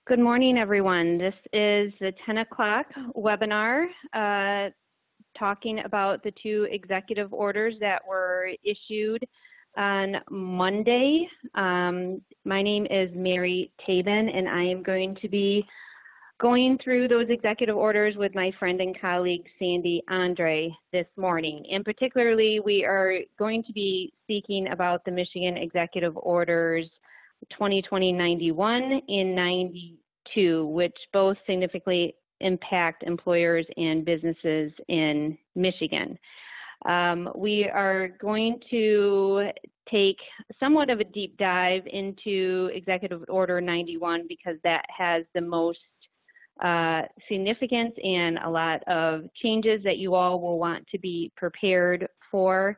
Good morning, everyone. This is the 10 o'clock webinar talking about the two executive orders that were issued on Monday. My name is Mary Tabin, and I am going to be going through those executive orders with my friend and colleague, Sandy Andre, this morning. And particularly, we are going to be speaking about the Michigan Executive Orders 2020-91 and 92, which both significantly impact employers and businesses in Michigan. We are going to take somewhat of a deep dive into Executive Order 91 because that has the most significance and a lot of changes that you all will want to be prepared for.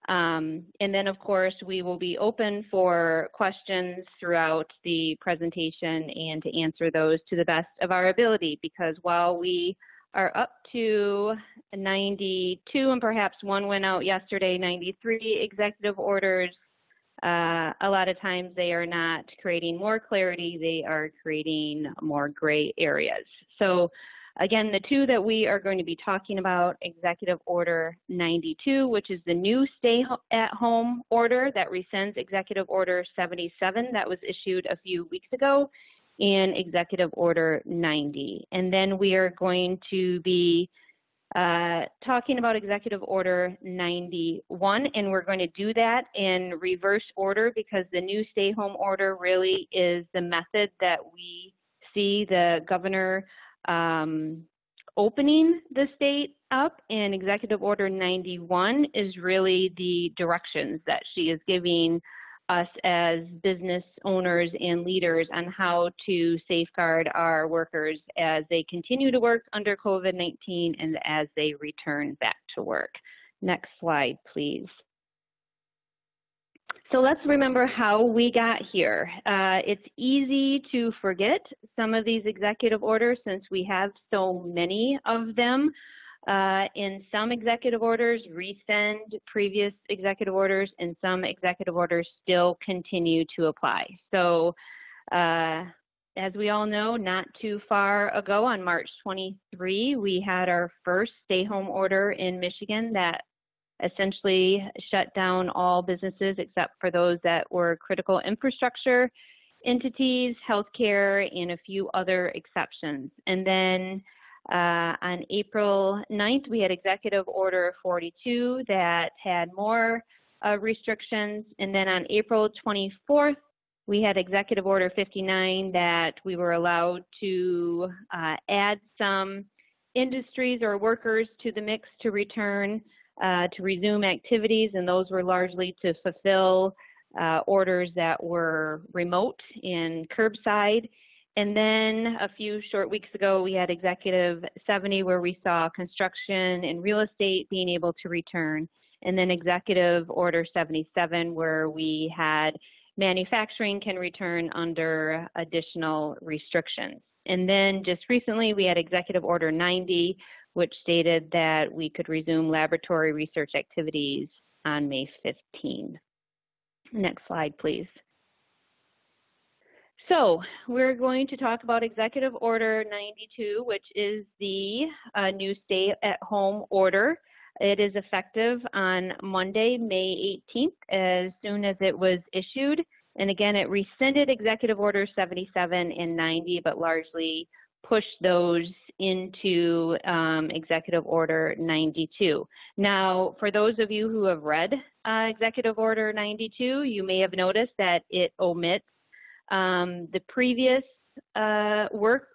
And then, of course, we will be open for questions throughout the presentation and to answer those to the best of our ability, because while we are up to 92, and perhaps one went out yesterday, 93 executive orders, a lot of times they are not creating more clarity, they are creating more gray areas. So again, the two that we are going to be talking about, Executive Order 92, which is the new stay-at-home order that rescinds Executive Order 77 that was issued a few weeks ago, and Executive Order 90. And then we are going to be talking about Executive Order 91, and we're going to do that in reverse order because the new stay-home order really is the method that we see the governor opening the state up, and Executive Order 91 is really the directions that she is giving us as business owners and leaders on how to safeguard our workers as they continue to work under COVID-19 and as they return back to work. Next slide, please. So let's remember how we got here. It's easy to forget some of these executive orders since we have so many of them. In some executive orders, rescind previous executive orders, and some executive orders still continue to apply. So as we all know, not too far ago on March 23, we had our first stay-home order in Michigan that essentially shut down all businesses except for those that were critical infrastructure entities, healthcare, and a few other exceptions. And then on April 9th, we had Executive Order 42 that had more restrictions. And then on April 24th, we had Executive Order 59 that we were allowed to add some industries or workers to the mix to return, to resume activities, and those were largely to fulfill orders that were remote and curbside. And then a few short weeks ago, we had Executive 70 where we saw construction and real estate being able to return. And then Executive Order 77 where we had manufacturing can return under additional restrictions. And then just recently, we had Executive Order 90, which stated that we could resume laboratory research activities on May 15. Next slide, please. So we're going to talk about Executive Order 92, which is the new stay-at-home order. It is effective on Monday, May 18th, as soon as it was issued. And again, it rescinded Executive Order 77 and 90, but largely pushed those into Executive Order 92. Now, for those of you who have read Executive Order 92, you may have noticed that it omits the previous work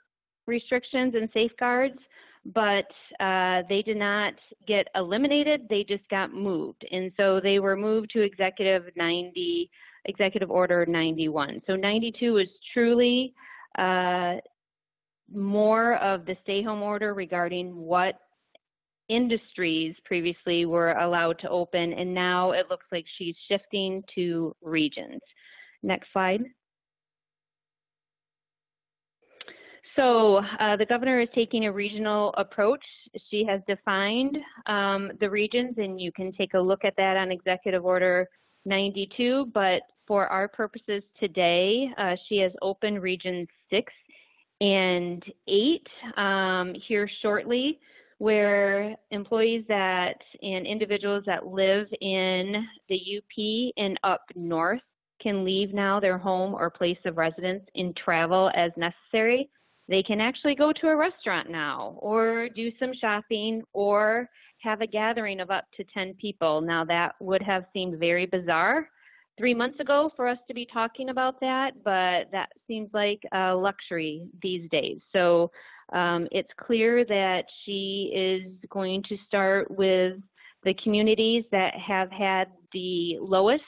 restrictions and safeguards, but they did not get eliminated, they just got moved. And so they were moved to Executive Order 91. So 92 is truly more of the stay-home order regarding what industries previously were allowed to open, and now it looks like she's shifting to regions. Next slide. So the governor is taking a regional approach. She has defined the regions, and you can take a look at that on Executive Order 92, but for our purposes today, she has opened Region 6 and 8 here shortly, where employees and individuals that live in the UP and up north can leave now their home or place of residence and travel as necessary. They can actually go to a restaurant now, or do some shopping, or have a gathering of up to 10 people. Now, that would have seemed very bizarre 3 months ago for us to be talking about that, but that seems like a luxury these days. So it's clear that she is going to start with the communities that have had the lowest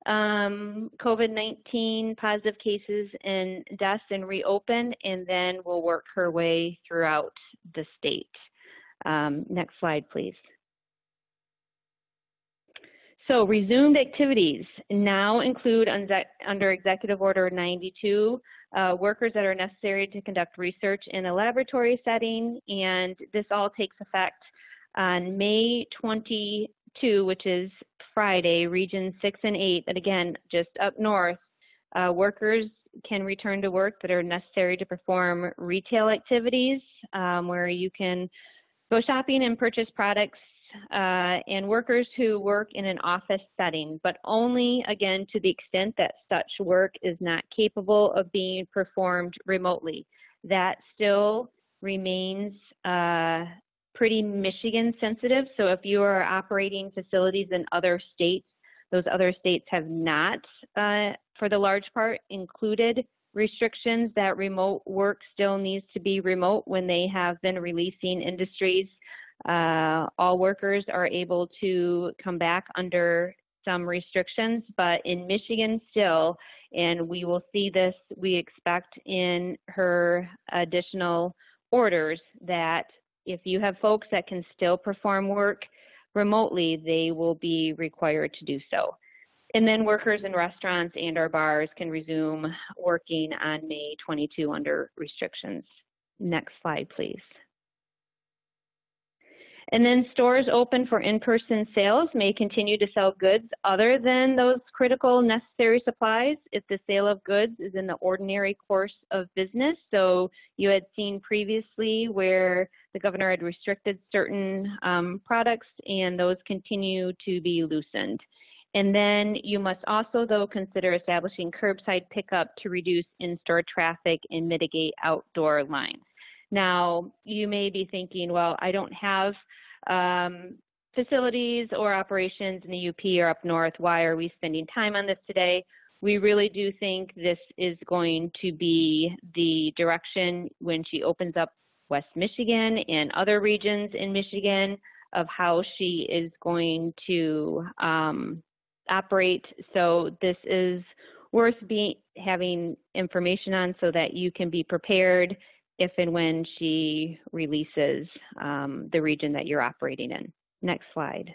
COVID-19 positive cases and deaths and reopen, and then we'll work her way throughout the state. Next slide, please. So resumed activities now include under Executive Order 92, workers that are necessary to conduct research in a laboratory setting, and this all takes effect on May 22, which is Friday, Region 6 and 8, but again, just up north, workers can return to work that are necessary to perform retail activities, where you can go shopping and purchase products, and workers who work in an office setting, but only, again, to the extent that such work is not capable of being performed remotely. That still remains pretty Michigan sensitive. So if you are operating facilities in other states, those other states have not, for the large part, included restrictions that remote work still needs to be remote when they have been releasing industries. All workers are able to come back under some restrictions, but in Michigan still, and we will see this, we expect in her additional orders, that if you have folks that can still perform work remotely, they will be required to do so. And then workers in restaurants and or bars can resume working on May 22 under restrictions. Next slide, please. And then stores open for in-person sales may continue to sell goods other than those critical necessary supplies if the sale of goods is in the ordinary course of business. So you had seen previously where the governor had restricted certain products, and those continue to be loosened. And then you must also, though, consider establishing curbside pickup to reduce in-store traffic and mitigate outdoor lines. Now, you may be thinking, well, I don't have facilities or operations in the UP or up north. Why are we spending time on this today? We really do think this is going to be the direction when she opens up West Michigan and other regions in Michigan of how she is going to operate. So this is worth having information on so that you can be prepared if and when she releases the region that you're operating in. Next slide.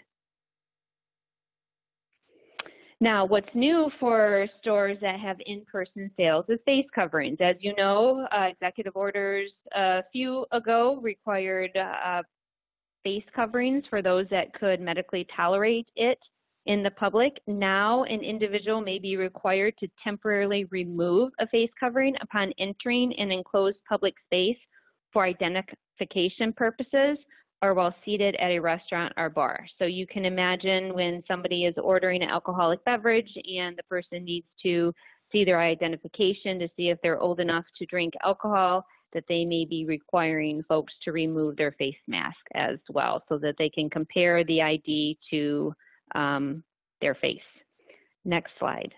Now, what's new for stores that have in-person sales is face coverings. As you know, executive orders a few ago required face coverings for those that could medically tolerate it in the public. Now, an individual may be required to temporarily remove a face covering upon entering an enclosed public space for identification purposes or while seated at a restaurant or bar. So you can imagine when somebody is ordering an alcoholic beverage and the person needs to see their identification to see if they're old enough to drink alcohol, that they may be requiring folks to remove their face mask as well so that they can compare the ID to their face. Next slide.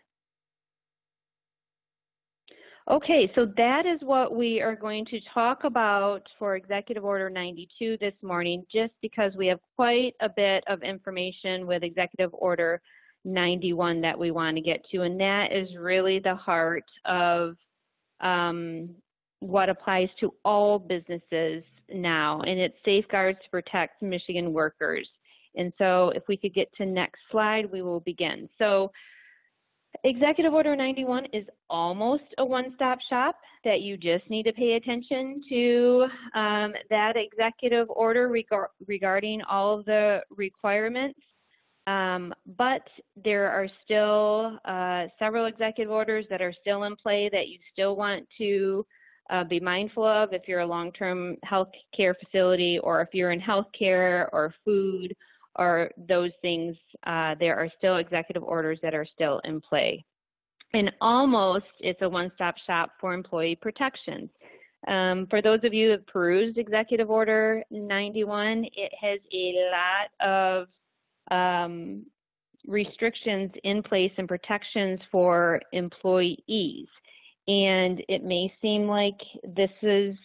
Okay, so that is what we are going to talk about for Executive Order 92 this morning, just because we have quite a bit of information with Executive Order 91 that we want to get to, and that is really the heart of what applies to all businesses now, and it's safeguards to protect Michigan workers. And so if we could get to next slide, we will begin. So Executive Order 91 is almost a one-stop shop that you just need to pay attention to that executive order regarding all of the requirements. But there are still several executive orders that are still in play that you still want to be mindful of if you're a long-term health care facility, or if you're in healthcare or food or those things, there are still executive orders that are still in play. And almost it's a one-stop shop for employee protections. For those of you who have perused Executive Order 91, it has a lot of restrictions in place and protections for employees. And it may seem like this is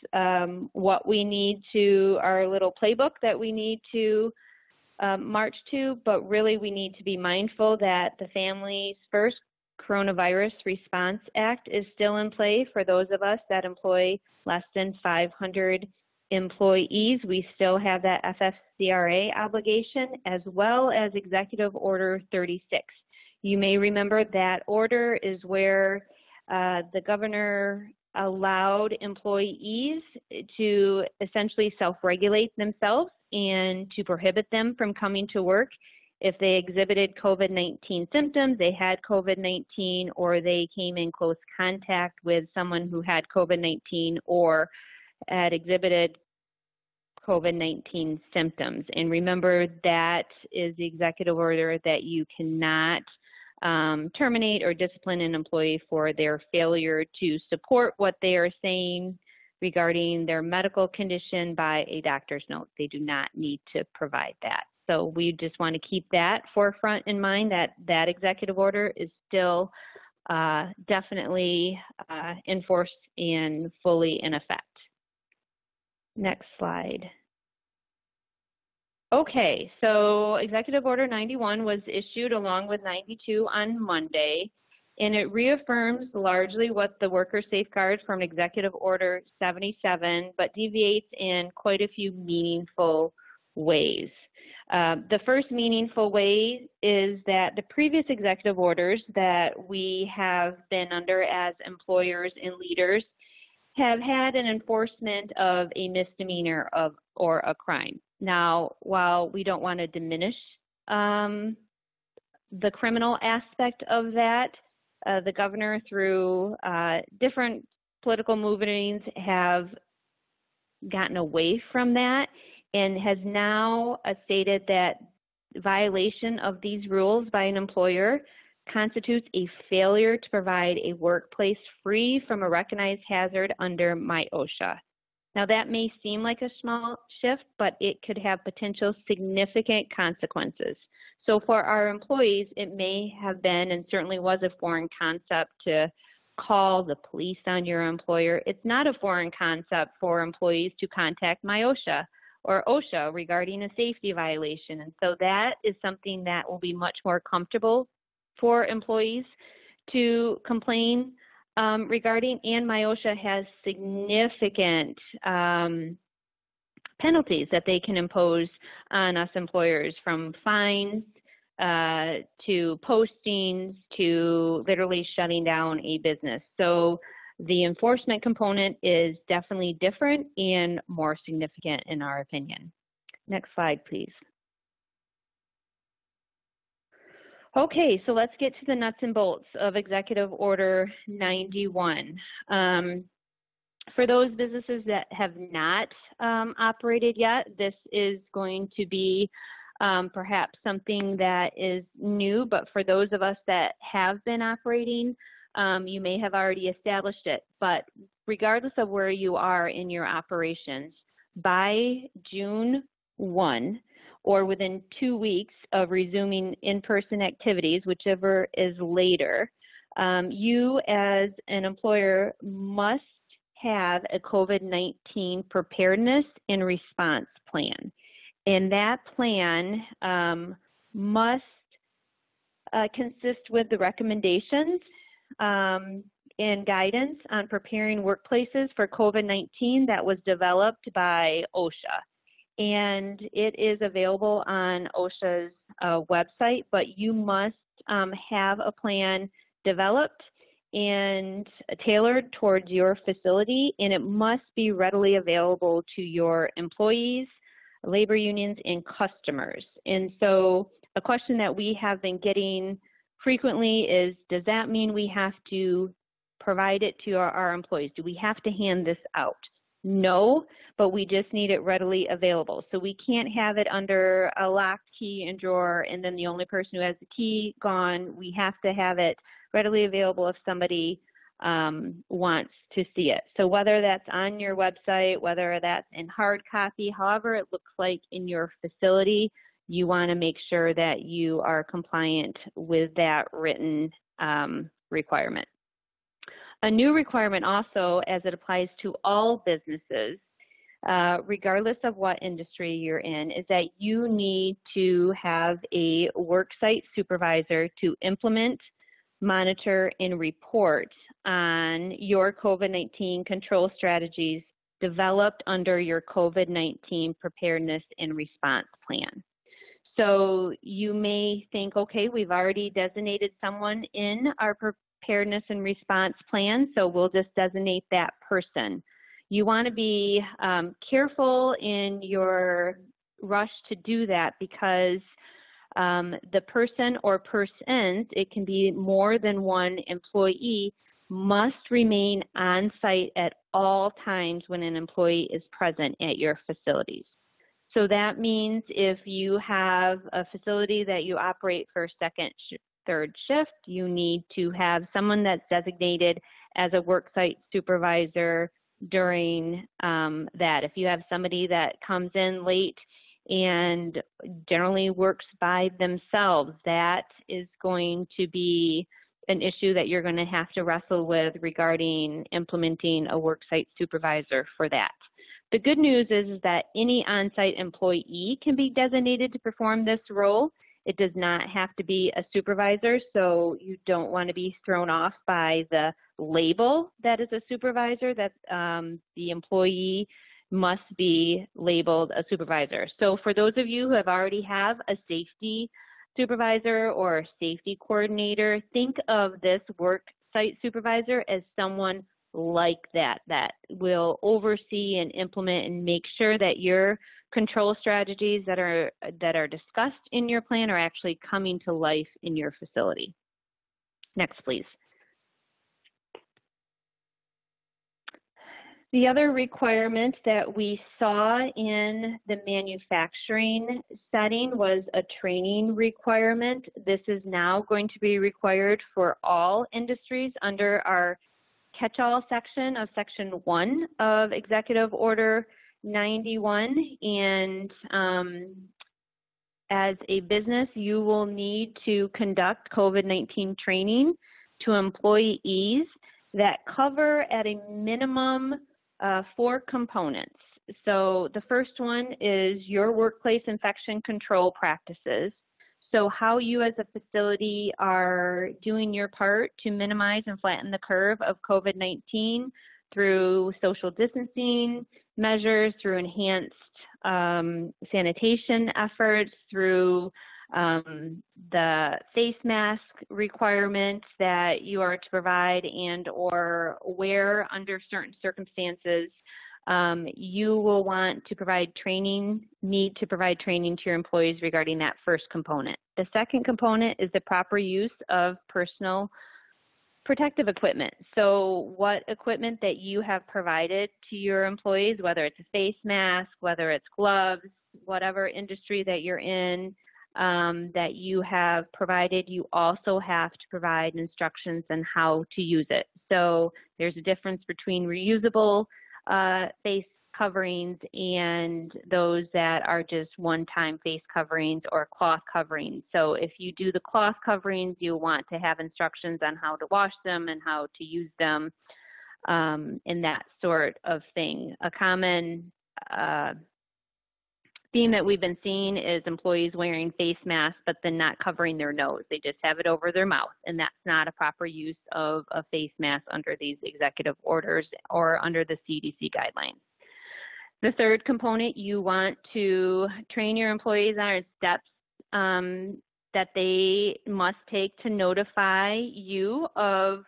what we need to, our little playbook that we need to march to, but really we need to be mindful that the Families First Coronavirus Response Act is still in play for those of us that employ less than 500 employees. We still have that FFCRA obligation, as well as Executive Order 36. You may remember that order is where the governor allowed employees to essentially self-regulate themselves and to prohibit them from coming to work if they exhibited COVID-19 symptoms, they had COVID-19, or they came in close contact with someone who had COVID-19 or had exhibited COVID-19 symptoms. And remember, that is the executive order that you cannot terminate or discipline an employee for their failure to support what they are saying regarding their medical condition by a doctor's note. They do not need to provide that. So we just want to keep that forefront in mind, that that executive order is still definitely enforced and fully in effect. Next slide. Okay, so Executive Order 91 was issued along with 92 on Monday, and it reaffirms largely what the worker safeguards from Executive Order 77, but deviates in quite a few meaningful ways. The first meaningful way is that the previous executive orders that we have been under as employers and leaders have had an enforcement of a misdemeanor or a crime. Now, while we don't want to diminish the criminal aspect of that, the governor, through different political movements, have gotten away from that and has now stated that violation of these rules by an employer constitutes a failure to provide a workplace free from a recognized hazard under MIOSHA. Now, that may seem like a small shift, but it could have potential significant consequences. So for our employees, it may have been, and certainly was, a foreign concept to call the police on your employer. It's not a foreign concept for employees to contact MIOSHA or OSHA regarding a safety violation. And so that is something that will be much more comfortable for employees to complain regarding, and MIOSHA has significant penalties that they can impose on us employers, from fines to postings to literally shutting down a business. So the enforcement component is definitely different and more significant in our opinion. Next slide, please. Okay, so let's get to the nuts and bolts of Executive Order 91. For those businesses that have not operated yet, this is going to be perhaps something that is new, but for those of us that have been operating, you may have already established it. But regardless of where you are in your operations, by June 1, or within 2 weeks of resuming in-person activities, whichever is later, you as an employer must have a COVID-19 preparedness and response plan. And that plan must consist with the recommendations and guidance on preparing workplaces for COVID-19 that was developed by OSHA. And it is available on OSHA's website, but you must have a plan developed and tailored towards your facility, and it must be readily available to your employees, labor unions, and customers. And so a question that we have been getting frequently is, does that mean we have to provide it to our employees? Do we have to hand this out? No, but we just need it readily available. So we can't have it under a locked key and drawer and then the only person who has the key gone. We have to have it readily available if somebody wants to see it. So whether that's on your website, whether that's in hard copy, however it looks like in your facility, you want to make sure that you are compliant with that written requirement. A new requirement also, as it applies to all businesses, regardless of what industry you're in, is that you need to have a worksite supervisor to implement, monitor, and report on your COVID-19 control strategies developed under your COVID-19 preparedness and response plan. So you may think, okay, we've already designated someone in our preparedness and response plan, so we'll just designate that person. You want to be careful in your rush to do that because the person or persons, it can be more than one employee, must remain on site at all times when an employee is present at your facilities. So that means if you have a facility that you operate for second, third shift, you need to have someone that's designated as a worksite supervisor during that. If you have somebody that comes in late and generally works by themselves, that is going to be an issue that you're going to have to wrestle with regarding implementing a worksite supervisor for that. The good news is that any on-site employee can be designated to perform this role. It does not have to be a supervisor, so you don't want to be thrown off by the label that is a supervisor, that the employee must be labeled a supervisor. So for those of you who already have a safety supervisor or a safety coordinator, think of this work site supervisor as someone like that will oversee and implement and make sure that your control strategies that are discussed in your plan are actually coming to life in your facility. Next, please. The other requirement that we saw in the manufacturing setting was a training requirement. This is now going to be required for all industries under our catch-all section of Section 1 of Executive Order 91. And as a business, you will need to conduct COVID-19 training to employees that cover at a minimum 4 components. So the first one is your workplace infection control practices. So how you as a facility are doing your part to minimize and flatten the curve of COVID-19 through social distancing measures, through enhanced sanitation efforts, through the face mask requirements that you are to provide and or wear under certain circumstances. You will want to provide training, need to provide training to your employees regarding that first component. The second component is the proper use of personal protective equipment. So what equipment that you have provided to your employees, whether it's a face mask, whether it's gloves, whatever industry that you're in, that you have provided, you also have to provide instructions on how to use it. So there's a difference between reusable face coverings and those that are just one-time face coverings or cloth coverings. So if you do the cloth coverings, you want to have instructions on how to wash them and how to use them and that sort of thing. A common theme that we've been seeing is employees wearing face masks but then not covering their nose. They just have it over their mouth, and that's not a proper use of a face mask under these executive orders or under the CDC guidelines. The third component, you want to train your employees on steps that they must take to notify you of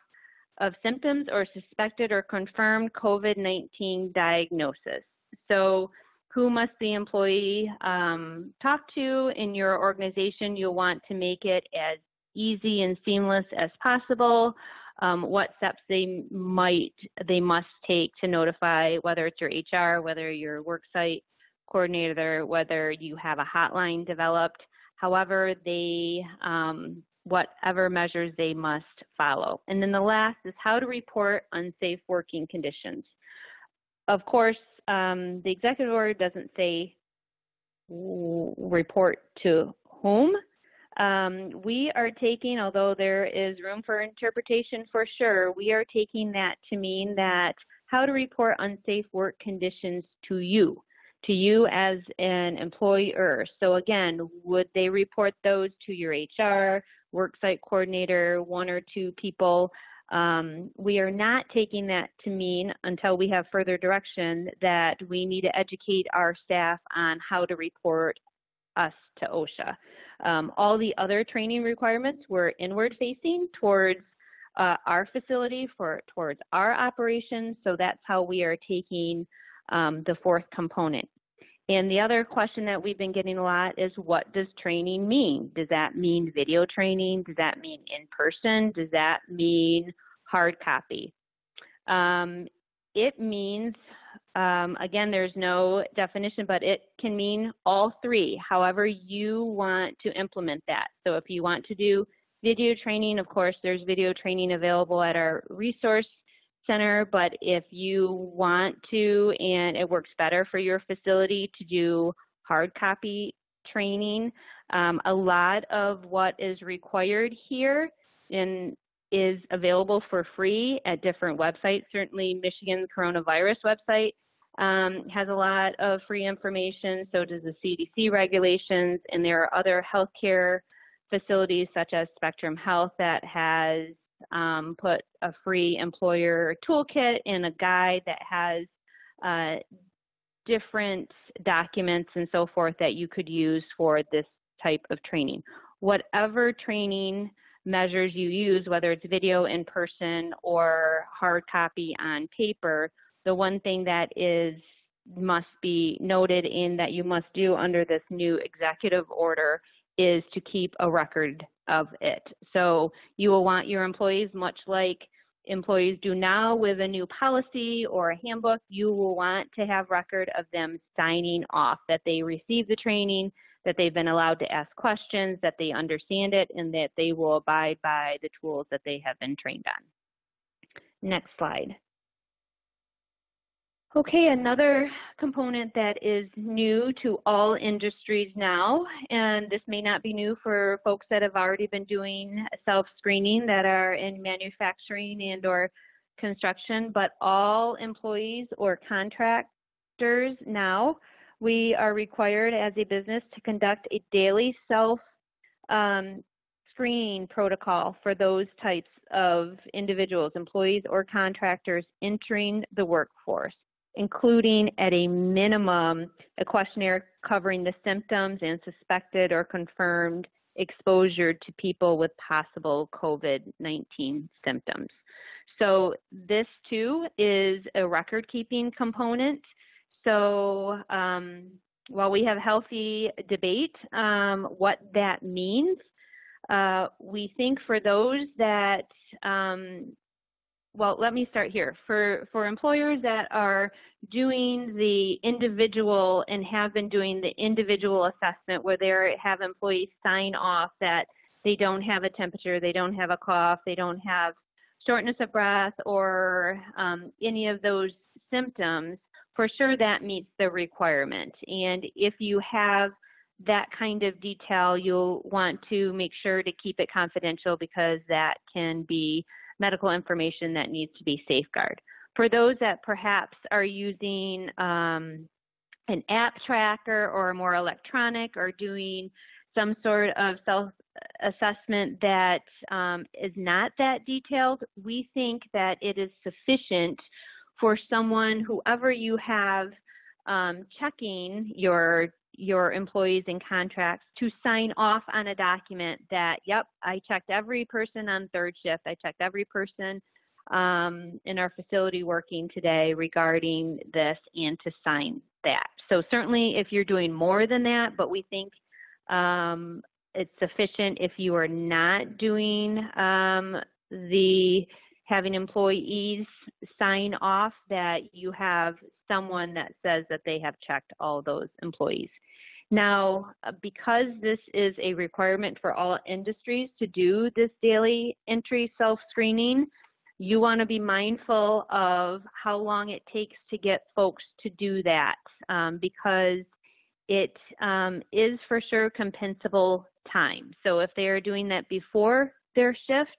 symptoms or suspected or confirmed COVID-19 diagnosis. So who must the employee talk to in your organization? You'll want to make it as easy and seamless as possible. what steps they must take to notify, whether it's your HR, whether your worksite coordinator, whether you have a hotline developed, however whatever measures they must follow. And then the last is how to report unsafe working conditions. Of course, the executive order doesn't say report to whom. We are taking, although there is room for interpretation for sure, we are taking that to mean that how to report unsafe work conditions to you as an employer. So again, would they report those to your HR, worksite coordinator, one or two people? We are not taking that to mean, until we have further direction, that we need to educate our staff on how to report us to OSHA. All the other training requirements were inward facing towards our facility, towards our operations, so that's how we are taking the fourth component. And the other question that we've been getting a lot is, what does training mean? Does that mean video training? Does that mean in person? Does that mean hard copy? It means, again, there's no definition, but it can mean all three, however you want to implement that. So if you want to do video training, of course, there's video training available at our resource center, but if you want to, and it works better for your facility, to do hard copy training, a lot of what is required here is available for free at different websites. Certainly Michigan's coronavirus website has a lot of free information, so does the CDC regulations, and there are other healthcare facilities such as Spectrum Health that has put a free employer toolkit and a guide that has different documents and so forth that you could use for this type of training. Whatever training measures you use, whether it's video in person or hard copy on paper, the one thing that must be noted in that you must do under this new executive order is to keep a record of it. So you will want your employees, much like employees do now with a new policy or a handbook, you will want to have record of them signing off that they received the training, that they've been allowed to ask questions, that they understand it, and that they will abide by the tools that they have been trained on. Next slide. Okay, another component that is new to all industries now, and this may not be new for folks that have already been doing self-screening that are in manufacturing and or construction, but all employees or contractors now, we are required as a business to conduct a daily self-screening protocol for those types of individuals, employees or contractors entering the workforce, including at a minimum a questionnaire covering the symptoms and suspected or confirmed exposure to people with possible COVID-19 symptoms. So this too is a record-keeping component. So while we have healthy debate what that means, we think for those that well, let me start here. For employers that are doing the individual and have been doing the individual assessment where they have employees sign off that they don't have a temperature, they don't have a cough, they don't have shortness of breath or any of those symptoms, for sure that meets the requirement. And if you have that kind of detail, you'll want to make sure to keep it confidential because that can be medical information that needs to be safeguarded. For those that perhaps are using an app tracker or more electronic or doing some sort of self-assessment that is not that detailed, we think that it is sufficient for someone, whoever you have checking your employees and contracts, to sign off on a document that, yep, I checked every person on third shift, I checked every person in our facility working today regarding this, and to sign that. So certainly if you're doing more than that, but we think it's sufficient if you are not doing the having employees sign off that you have someone that says that they have checked all those employees. Now, because this is a requirement for all industries to do this daily entry self-screening, you want to be mindful of how long it takes to get folks to do that, because it is for sure compensable time. So if they are doing that before their shift,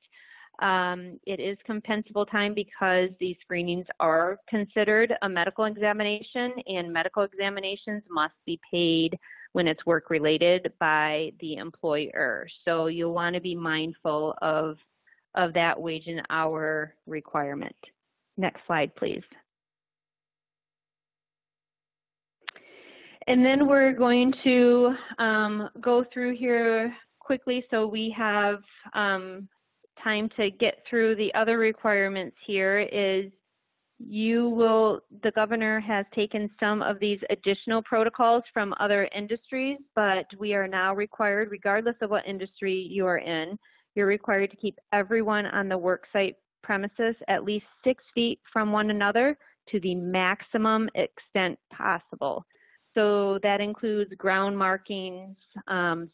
it is compensable time because these screenings are considered a medical examination, and medical examinations must be paid when it's work-related by the employer. So you'll want to be mindful of that wage and hour requirement. Next slide, please. And then we're going to go through here quickly so we have time to get through the other requirements here. Is the governor has taken some of these additional protocols from other industries, but we are now required, regardless of what industry you are in, you're required to keep everyone on the worksite premises at least 6 feet from one another to the maximum extent possible. So that includes ground markings,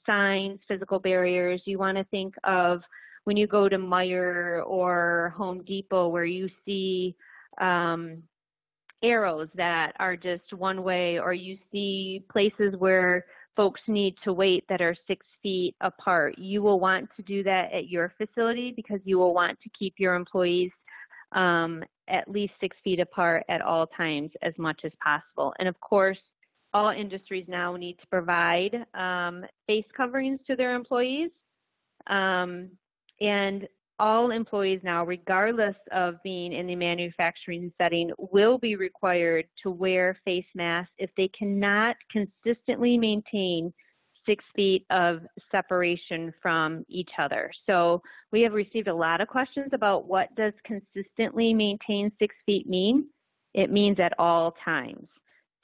signs, physical barriers. You want to think of when you go to Meijer or Home Depot where you see arrows that are just one way, or you see places where folks need to wait that are 6 feet apart. You will want to do that at your facility because you will want to keep your employees at least 6 feet apart at all times as much as possible. And of course, all industries now need to provide face coverings to their employees. And all employees now, regardless of being in the manufacturing setting, will be required to wear face masks if they cannot consistently maintain 6 feet of separation from each other. So we have received a lot of questions about what does consistently maintain 6 feet mean? It means at all times.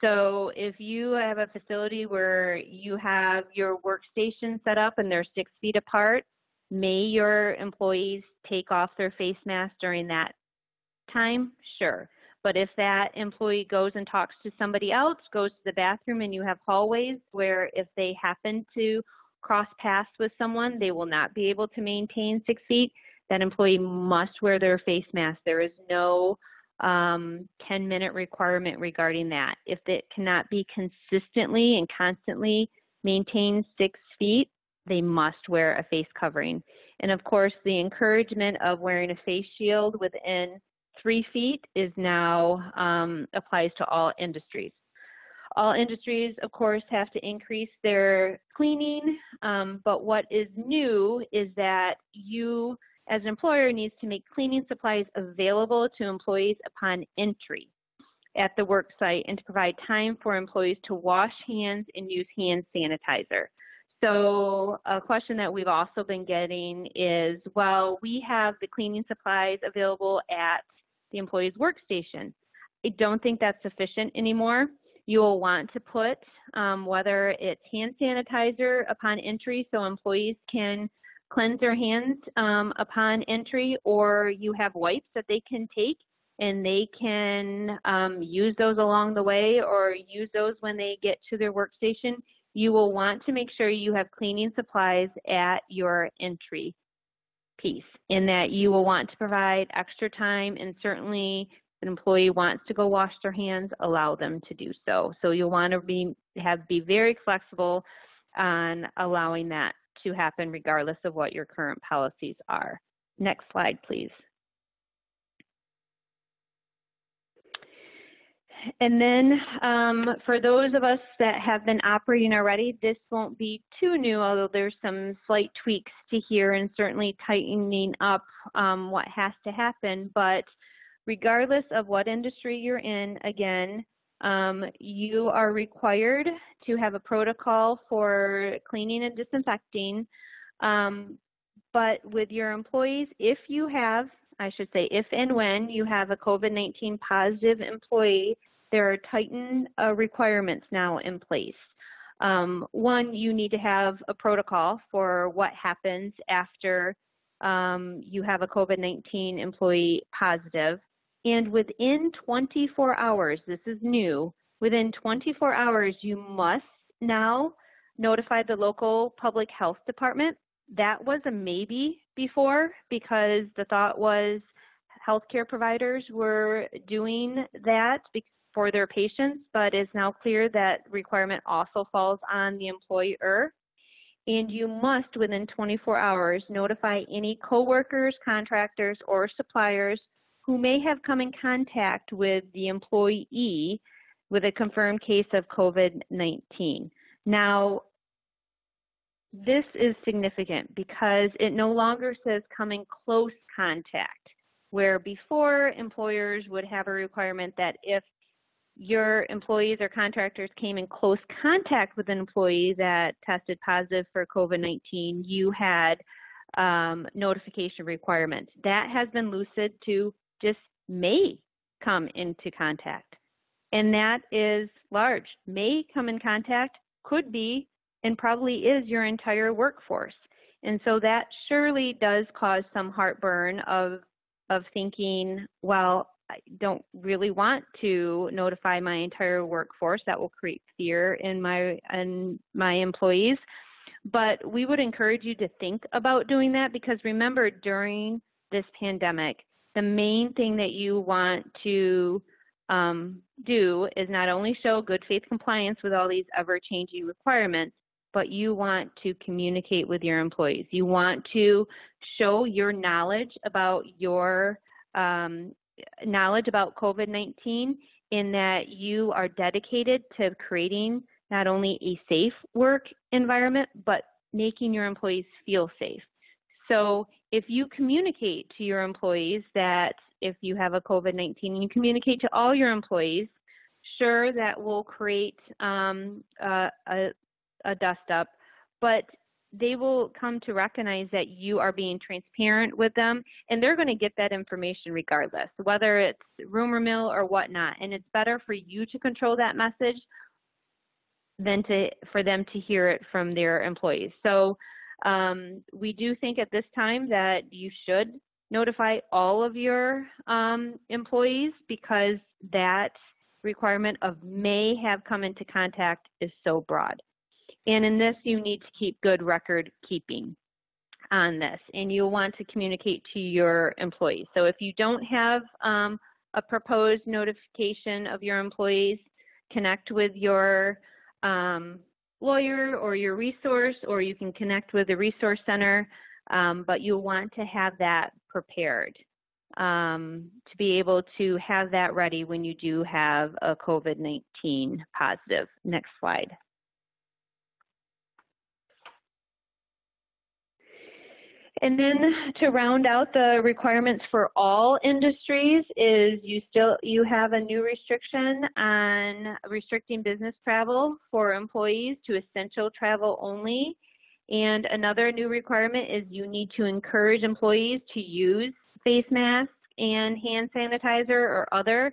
So if you have a facility where you have your workstation set up and they're 6 feet apart, may your employees take off their face mask during that time? Sure. But if that employee goes and talks to somebody else, goes to the bathroom, and you have hallways where if they happen to cross paths with someone, they will not be able to maintain 6 feet, that employee must wear their face mask. There is no 10-minute requirement regarding that. If it cannot be consistently and constantly maintained 6 feet, they must wear a face covering. And of course, the encouragement of wearing a face shield within 3 feet is now applies to all industries. All industries, of course, have to increase their cleaning, but what is new is that you, as an employer, needs to make cleaning supplies available to employees upon entry at the work site and to provide time for employees to wash hands and use hand sanitizer. So a question that we've also been getting is, well, we have the cleaning supplies available at the employee's workstation. I don't think that's sufficient anymore. You will want to put whether it's hand sanitizer upon entry so employees can cleanse their hands upon entry, or you have wipes that they can take and they can use those along the way or use those when they get to their workstation. You will want to make sure you have cleaning supplies at your entry piece, in that you will want to provide extra time, and certainly if an employee wants to go wash their hands, allow them to do so. So you'll want to be very flexible on allowing that to happen regardless of what your current policies are. Next slide, please. And then for those of us that have been operating already, this won't be too new, although there's some slight tweaks to here and certainly tightening up what has to happen. But regardless of what industry you're in, again, you are required to have a protocol for cleaning and disinfecting. But with your employees, if and when you have a COVID-19 positive employee, there are tightened requirements now in place. One, you need to have a protocol for what happens after you have a COVID-19 employee positive, and within 24 hours, this is new, within 24 hours, you must now notify the local public health department. That was a maybe before because the thought was healthcare providers were doing that for their patients, but it's now clear that requirement also falls on the employer. And you must, within 24 hours, notify any coworkers, contractors, or suppliers who may have come in contact with the employee with a confirmed case of COVID-19. Now, this is significant because it no longer says come in close contact, where before employers would have a requirement that if your employees or contractors came in close contact with an employee that tested positive for COVID-19, you had notification requirements. That has been loosened to just may come into contact. And that is large. May come in contact, could be, and probably is your entire workforce. And so that surely does cause some heartburn of thinking, well, I don't really want to notify my entire workforce. That will create fear in my employees. But we would encourage you to think about doing that because remember, during this pandemic, the main thing that you want to do is not only show good faith compliance with all these ever-changing requirements, but you want to communicate with your employees. You want to show your knowledge about COVID-19 in that you are dedicated to creating not only a safe work environment, but making your employees feel safe. So if you communicate to your employees that if you have a COVID-19 and you communicate to all your employees, sure, that will create a dust up, but they will come to recognize that you are being transparent with them, and they're going to get that information regardless, whether it's rumor mill or whatnot. And it's better for you to control that message than for them to hear it from their employees. So we do think at this time that you should notify all of your employees because that requirement of may have come into contact is so broad. And in this, you need to keep good record keeping on this, and you'll want to communicate to your employees. So if you don't have a proposed notification of your employees, connect with your lawyer or your resource, or you can connect with the resource center, but you'll want to have that prepared to be able to have that ready when you do have a COVID-19 positive. Next slide. And then to round out the requirements for all industries is you have a new restriction on restricting business travel for employees to essential travel only. And another new requirement is you need to encourage employees to use face masks and hand sanitizer or other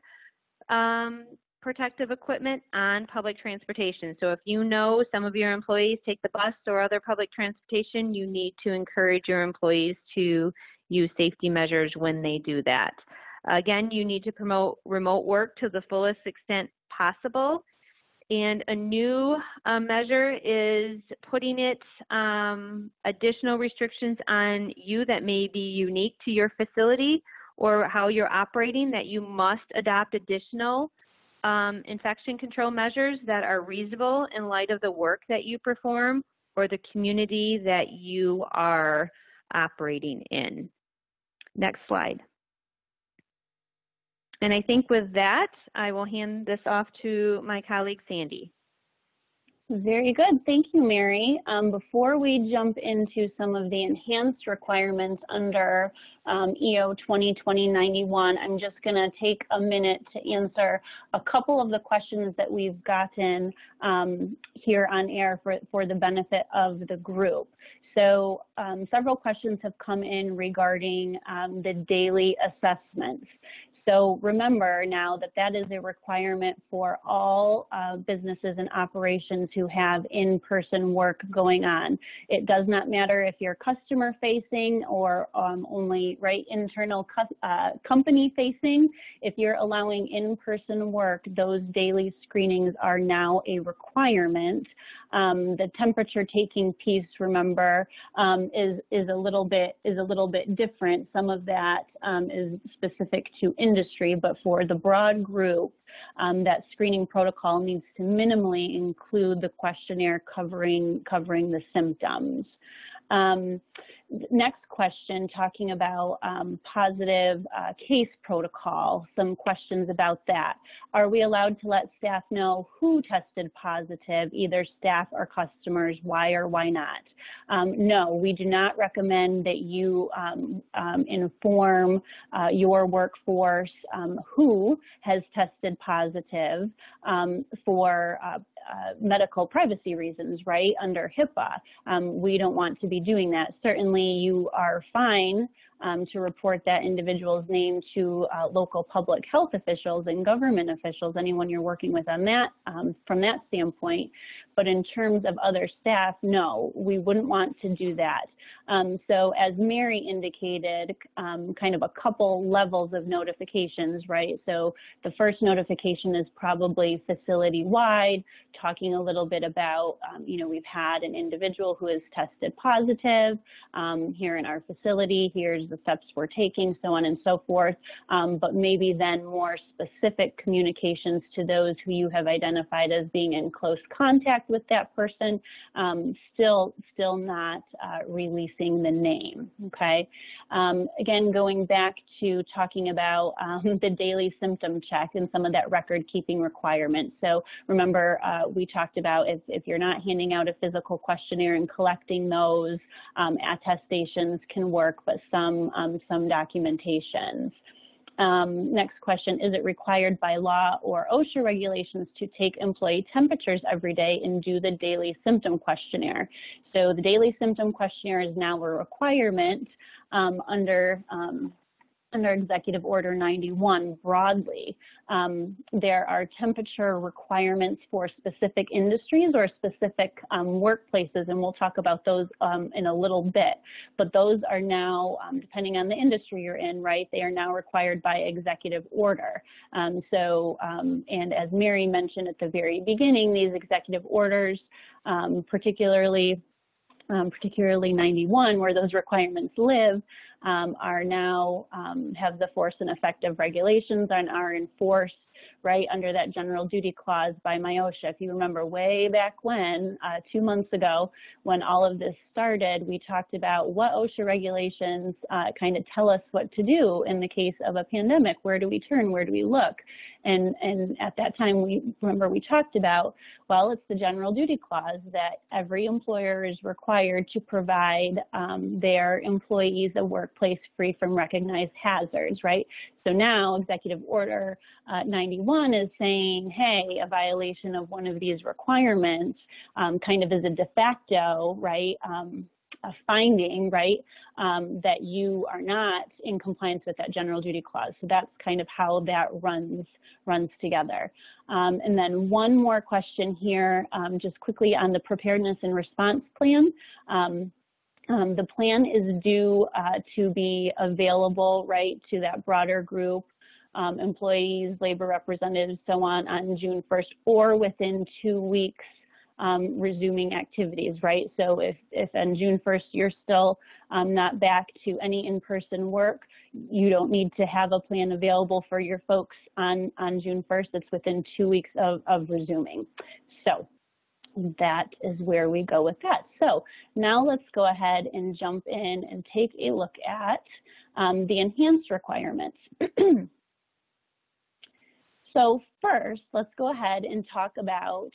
protective equipment on public transportation. So if you know some of your employees take the bus or other public transportation, you need to encourage your employees to use safety measures when they do that. Again, you need to promote remote work to the fullest extent possible. And a new measure is putting additional restrictions on you that may be unique to your facility or how you're operating, that you must adopt additional infection control measures that are reasonable in light of the work that you perform or the community that you are operating in. Next slide. And I think with that, I will hand this off to my colleague, Sandy. Very good. Thank you, Mary. Before we jump into some of the enhanced requirements under EO 2020-91, I'm just going to take a minute to answer a couple of the questions that we've gotten here on air for the benefit of the group. So several questions have come in regarding the daily assessments. So remember now that that is a requirement for all businesses and operations who have in-person work going on. It does not matter if you're customer facing or only internal company facing. If you're allowing in-person work, those daily screenings are now a requirement. The temperature taking piece, remember, is a little bit different. Some of that is specific to industry, but for the broad group, that screening protocol needs to minimally include the questionnaire covering the symptoms. Next question, talking about positive case protocol, some questions about that. Are we allowed to let staff know who tested positive, either staff or customers, why or why not? No, we do not recommend that you inform your workforce who has tested positive for medical privacy reasons, right, under HIPAA. We don't want to be doing that. Certainly you are fine to report that individual's name to local public health officials and government officials, anyone you're working with on that, from that standpoint. But in terms of other staff, no, we wouldn't want to do that. So as Mary indicated, kind of a couple levels of notifications, right? So the first notification is probably facility-wide, talking a little bit about, we've had an individual who has tested positive here in our facility, here's the steps we're taking, so on and so forth, but maybe then more specific communications to those who you have identified as being in close contact with that person, still not releasing the name, okay? Again, going back to talking about the daily symptom check and some of that record keeping requirement. So remember, we talked about if you're not handing out a physical questionnaire and collecting those, attestations can work, but some documentations. Next question, is it required by law or OSHA regulations to take employee temperatures every day and do the daily symptom questionnaire? So the daily symptom questionnaire is now a requirement under Executive Order 91 broadly. There are temperature requirements for specific industries or specific workplaces, and we'll talk about those in a little bit. But those are now, depending on the industry you're in, right, they are now required by executive order. And as Mary mentioned at the very beginning, these executive orders, particularly 91, where those requirements live, are now have the force and effect of regulations and are enforced right under that general duty clause by MIOSHA. If you remember way back when, 2 months ago, when all of this started, we talked about what OSHA regulations kind of tell us what to do in the case of a pandemic. Where do we turn? Where do we look? And at that time, we talked about, well, it's the general duty clause that every employer is required to provide their employees a workplace free from recognized hazards, right? So now Executive Order 91 is saying, hey, a violation of one of these requirements kind of is a de facto, right, a finding, right, that you are not in compliance with that general duty clause. So that's kind of how that runs together. And then one more question here, just quickly on the preparedness and response plan. The plan is due to be available, right, to that broader group, employees, labor representatives, so on June 1st or within 2 weeks resuming activities, right? So if on June 1st you're still not back to any in-person work, you don't need to have a plan available for your folks on June 1st. It's within 2 weeks of resuming. So that is where we go with that. So now let's go ahead and jump in and take a look at the enhanced requirements. So first, let's go ahead and talk about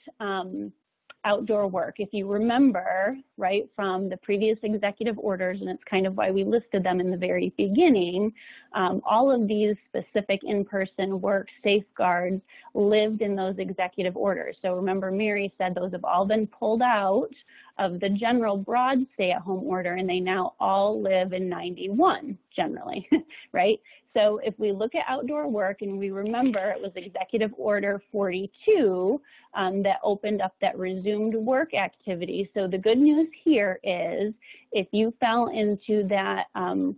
outdoor work. If you remember, right, from the previous executive orders, and it's kind of why we listed them in the very beginning, all of these specific in-person work safeguards lived in those executive orders. So remember, Mary said those have all been pulled out of the general broad stay-at-home order, and they now all live in 91 generally, right? So if we look at outdoor work and we remember it was Executive Order 42 that opened up that resumed work activity. So the good news here is if you fell into that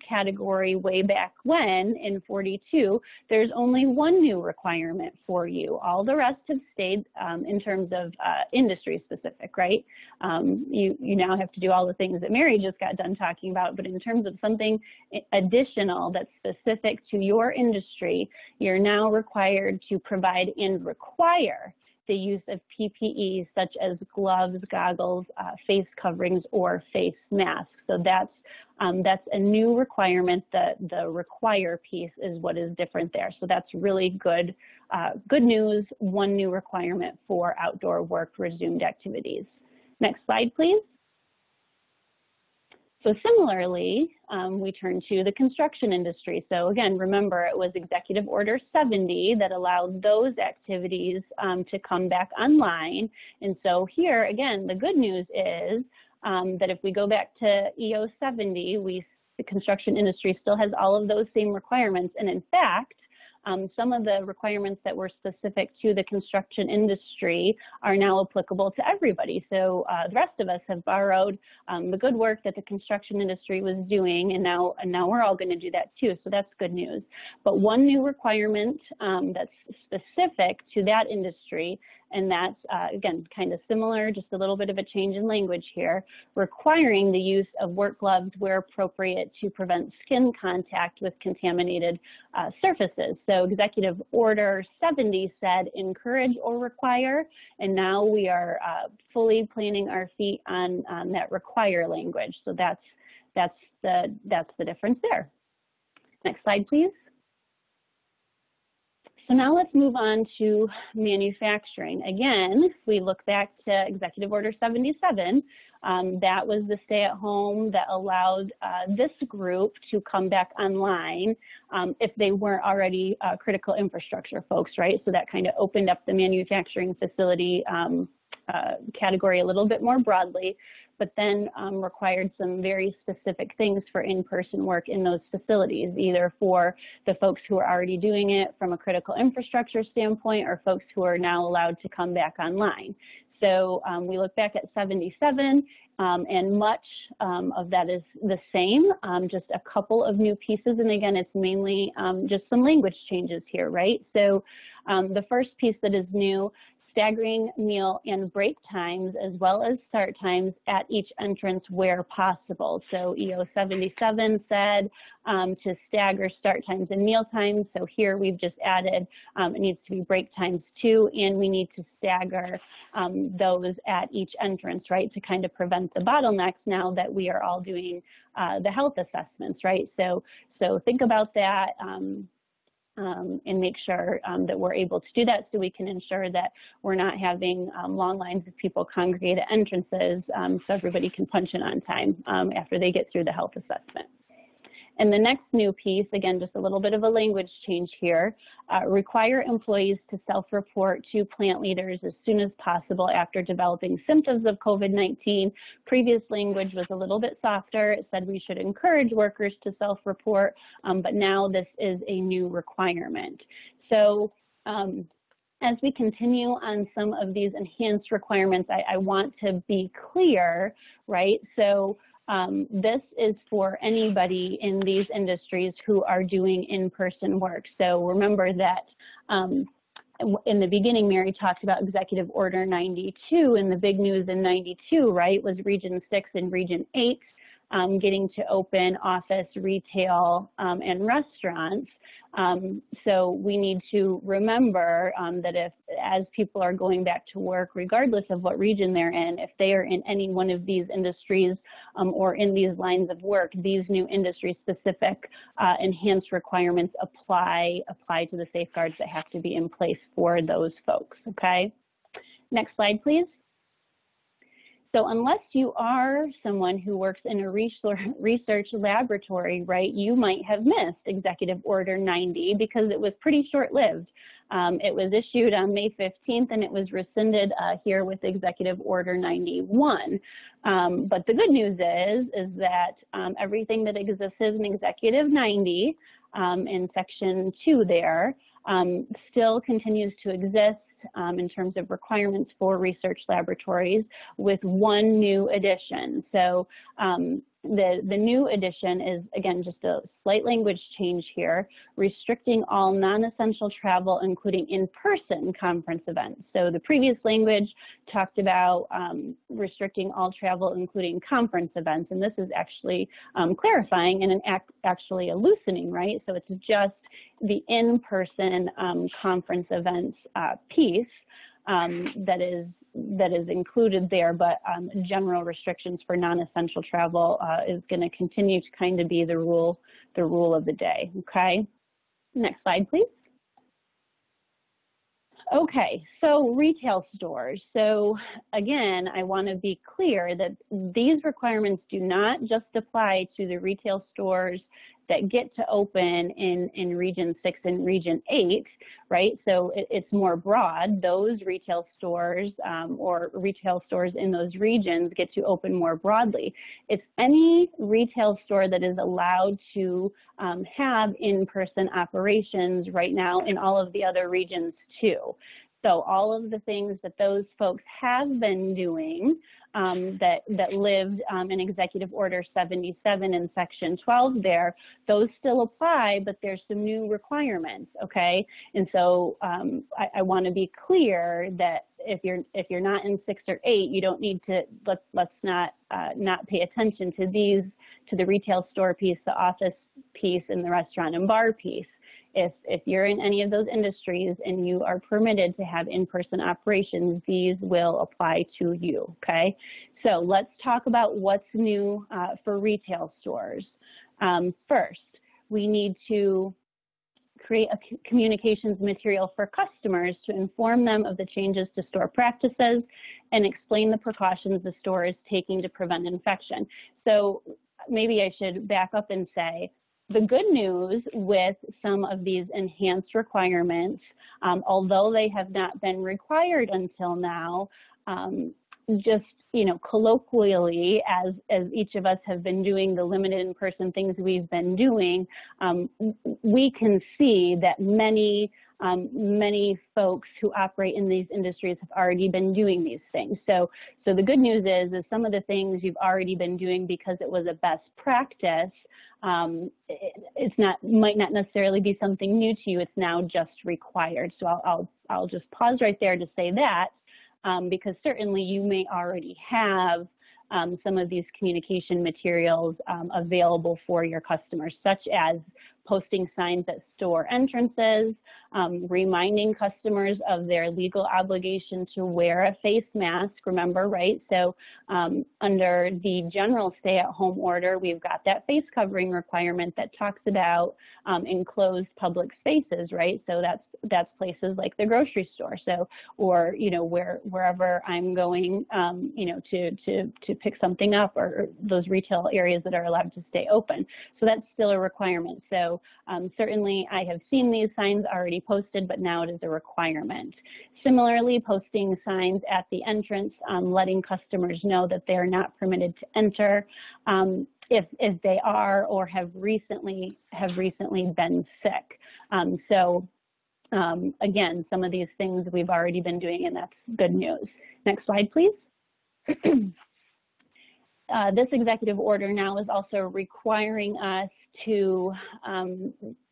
category way back when in 42, there's only one new requirement for you. All the rest have stayed in terms of industry specific, right? You now have to do all the things that Mary just got done talking about, but in terms of something additional that's specific to your industry, you're now required to provide and require the use of PPE such as gloves, goggles, face coverings, or face masks. So that's a new requirement. The require piece is what is different there. So that's really good, good news. One new requirement for outdoor work resumed activities. Next slide, please. So similarly, we turn to the construction industry. So again, remember it was Executive Order 70 that allowed those activities to come back online. And so here, again, the good news is that if we go back to EO 70, the construction industry still has all of those same requirements. And in fact, some of the requirements that were specific to the construction industry are now applicable to everybody. So the rest of us have borrowed the good work that the construction industry was doing, and now we're all going to do that too. So that's good news. But one new requirement that's specific to that industry, and that's, again, kind of similar, just a little bit of a change in language here, requiring the use of work gloves where appropriate to prevent skin contact with contaminated surfaces. So Executive Order 70 said encourage or require, and now we are fully planting our feet on that require language. So that's the difference there. Next slide, please. So now let's move on to manufacturing. Again, if we look back to Executive Order 77, that was the stay-at-home that allowed this group to come back online if they weren't already critical infrastructure folks, right? So that kind of opened up the manufacturing facility category a little bit more broadly, but then required some very specific things for in-person work in those facilities, either for the folks who are already doing it from a critical infrastructure standpoint or folks who are now allowed to come back online. So we look back at 77, and much of that is the same, just a couple of new pieces. And again, it's mainly just some language changes here, right? So the first piece that is new, staggering meal and break times as well as start times at each entrance where possible. So EO 77 said to stagger start times and meal times. So here we've just added it needs to be break times too, and we need to stagger those at each entrance, right, to kind of prevent the bottlenecks now that we are all doing the health assessments, right? So think about that. And make sure that we're able to do that so we can ensure that we're not having long lines of people congregate at entrances so everybody can punch in on time after they get through the health assessment. And the next new piece, again, just a little bit of a language change here, require employees to self-report to plant leaders as soon as possible after developing symptoms of COVID-19. Previous language was a little bit softer. It said we should encourage workers to self-report, but now this is a new requirement. So as we continue on some of these enhanced requirements, I want to be clear, right? So this is for anybody in these industries who are doing in-person work. So remember that in the beginning, Mary talked about Executive Order 92, and the big news in 92, right, was Region 6 and Region 8 getting to open office, retail, and restaurants. So we need to remember that as people are going back to work, regardless of what region they're in, if they are in any one of these industries or in these lines of work, these new industry-specific enhanced requirements apply to the safeguards that have to be in place for those folks, okay? Next slide, please. So unless you are someone who works in a research laboratory, right, you might have missed Executive Order 90 because it was pretty short-lived. It was issued on May 15th, and it was rescinded here with Executive Order 91. But the good news is that everything that exists in Executive 90 in Section 2 there still continues to exist in terms of requirements for research laboratories, with one new addition. So the new addition is, again, just a slight language change here, restricting all non-essential travel, including in-person conference events. So the previous language talked about restricting all travel, including conference events, and this is actually clarifying and actually a loosening, right? So it's just the in-person conference events piece that is included there, but general restrictions for non-essential travel is going to continue to kind of be the rule of the day. Okay, next slide, please. Okay, so retail stores. So again, I want to be clear that these requirements do not just apply to the retail stores that get to open in Region 6 and Region 8, right? So it's more broad. Those retail stores or retail stores in those regions get to open more broadly. It's any retail store that is allowed to have in-person operations right now in all of the other regions too. So all of the things that those folks have been doing that lived in Executive Order 77 in Section 12 there, those still apply, but there's some new requirements, okay? And so I want to be clear that if you're not in 6 or 8, you don't need to, let's not pay attention to these, to the retail store piece, the office piece, and the restaurant and bar piece. If you're in any of those industries and you are permitted to have in-person operations, these will apply to you, okay? So let's talk about what's new for retail stores. First, we need to create a communications material for customers to inform them of the changes to store practices and explain the precautions the store is taking to prevent infection. So maybe I should back up and say, the good news with some of these enhanced requirements, although they have not been required until now, just, you know, colloquially, as each of us have been doing the limited in-person things we've been doing, we can see that many folks who operate in these industries have already been doing these things. So the good news is some of the things you've already been doing because it was a best practice, might not necessarily be something new to you. It's now just required. So I'll just pause right there to say that, because certainly you may already have some of these communication materials available for your customers, such as posting signs at store entrances, reminding customers of their legal obligation to wear a face mask, remember, right? So under the general stay-at-home order, we've got that face covering requirement that talks about enclosed public spaces, right? So that's places like the grocery store, so, or, you know, wherever I'm going, you know, to pick something up, or those retail areas that are allowed to stay open. So that's still a requirement. So certainly I have seen these signs already posted, but now it is a requirement. Similarly, posting signs at the entrance, letting customers know that they are not permitted to enter if they are or have recently been sick. Again, some of these things we've already been doing, and that's good news. Next slide, please. This executive order now is also requiring us to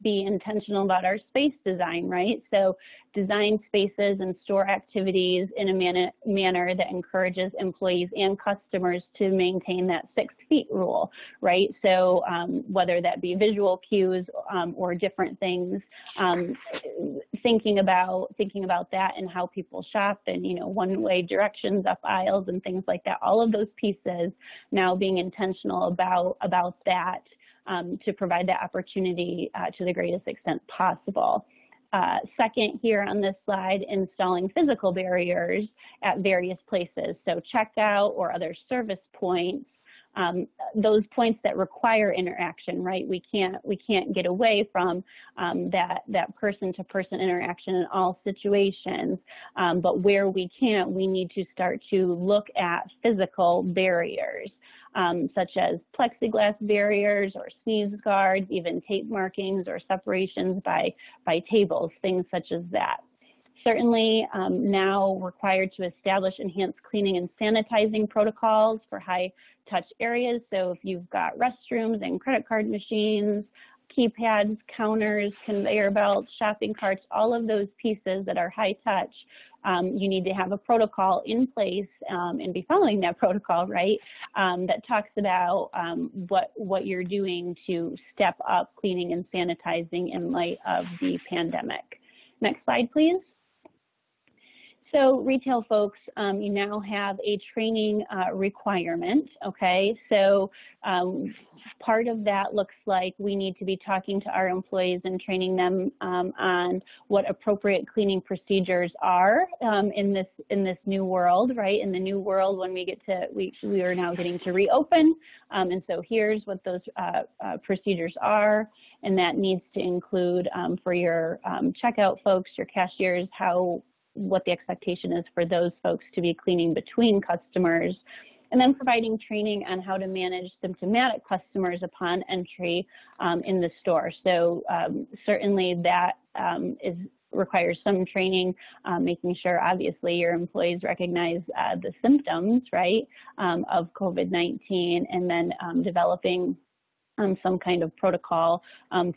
be intentional about our space design, right? So design spaces and store activities in a manner that encourages employees and customers to maintain that 6 feet rule, right? So whether that be visual cues or different things, thinking about that and how people shop, and, you know, one-way directions up aisles and things like that, all of those pieces now being intentional about that to provide that opportunity to the greatest extent possible. Second, here on this slide, installing physical barriers at various places. So checkout or other service points those points that require interaction, right? We can't get away from that person-to-person interaction in all situations, but where we can't, we need to start to look at physical barriers, such as plexiglass barriers or sneeze guards, even tape markings or separations by tables, things such as that. Certainly now required to establish enhanced cleaning and sanitizing protocols for high-touch areas. So if you've got restrooms and credit card machines, keypads, counters, conveyor belts, shopping carts, all of those pieces that are high-touch, you need to have a protocol in place and be following that protocol, right, that talks about what you're doing to step up cleaning and sanitizing in light of the pandemic. Next slide, please. So retail folks, you now have a training requirement, okay? So part of that looks like we need to be talking to our employees and training them on what appropriate cleaning procedures are in this new world, right? In the new world, when we are now getting to reopen, and so here's what those procedures are, and that needs to include for your checkout folks, your cashiers, what the expectation is for those folks to be cleaning between customers, and then providing training on how to manage symptomatic customers upon entry in the store. So certainly that requires some training, making sure obviously your employees recognize the symptoms, right, of COVID-19, and then developing some kind of protocol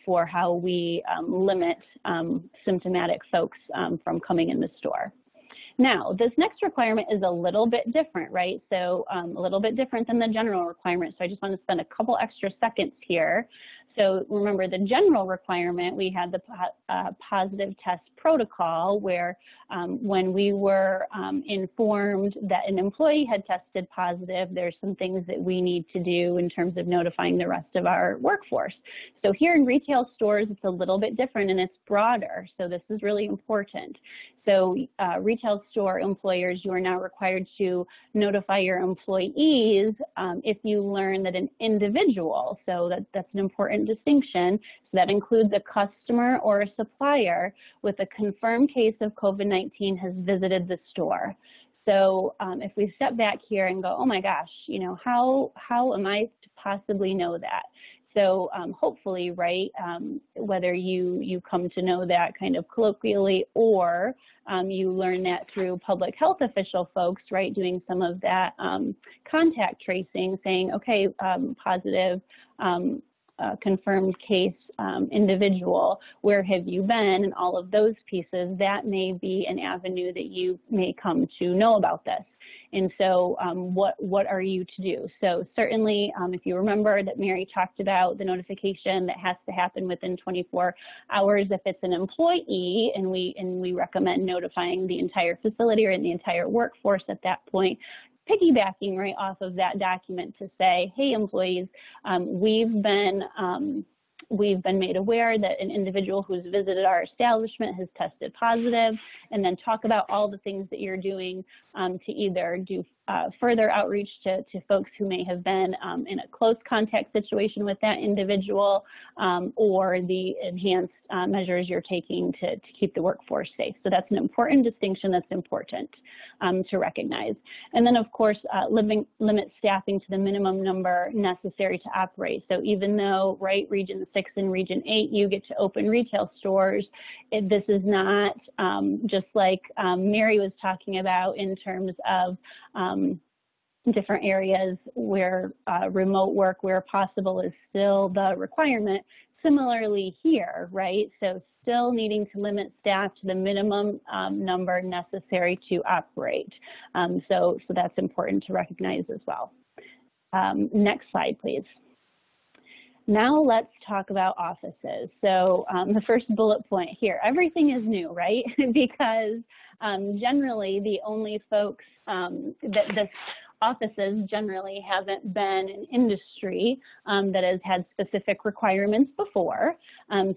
for how we limit symptomatic folks from coming in the store. Now, this next requirement is a little bit different, right? So a little bit different than the general requirement. So I just want to spend a couple extra seconds here. So remember, the general requirement, we had the positive test protocol where when we were informed that an employee had tested positive, there's some things that we need to do in terms of notifying the rest of our workforce. So here in retail stores, it's a little bit different and it's broader. So this is really important. So retail store employers, you are now required to notify your employees if you learn that an individual, so that's an important distinction, so that includes a customer or a supplier with a confirmed case of COVID-19 has visited the store. So if we step back here and go, oh my gosh, you know, how am I to possibly know that? So hopefully, right, whether you come to know that kind of colloquially or you learn that through public health official folks, right, doing some of that contact tracing, saying, okay, positive, confirmed case individual, where have you been, and all of those pieces, that may be an avenue that you may come to know about this. And so what are you to do? So certainly, if you remember that Mary talked about the notification that has to happen within 24 hours if it's an employee, and we recommend notifying the entire facility or the entire workforce at that point, piggybacking right off of that document to say, hey, employees, we've been made aware that an individual who's visited our establishment has tested positive, and then talk about all the things that you're doing to either do further outreach to folks who may have been in a close contact situation with that individual, or the enhanced measures you're taking to keep the workforce safe. So that's an important distinction that's important to recognize. And then, of course, limit staffing to the minimum number necessary to operate. So even though, right, Region 6 and Region 8, you get to open retail stores, this is not just like Mary was talking about in terms of different areas where remote work where possible is still the requirement. Similarly here, right? So still needing to limit staff to the minimum number necessary to operate. So that's important to recognize as well. Next slide, please. Now let's talk about offices. So the first bullet point here, everything is new, right? Because generally the only folks that this offices generally haven't been an industry that has had specific requirements before.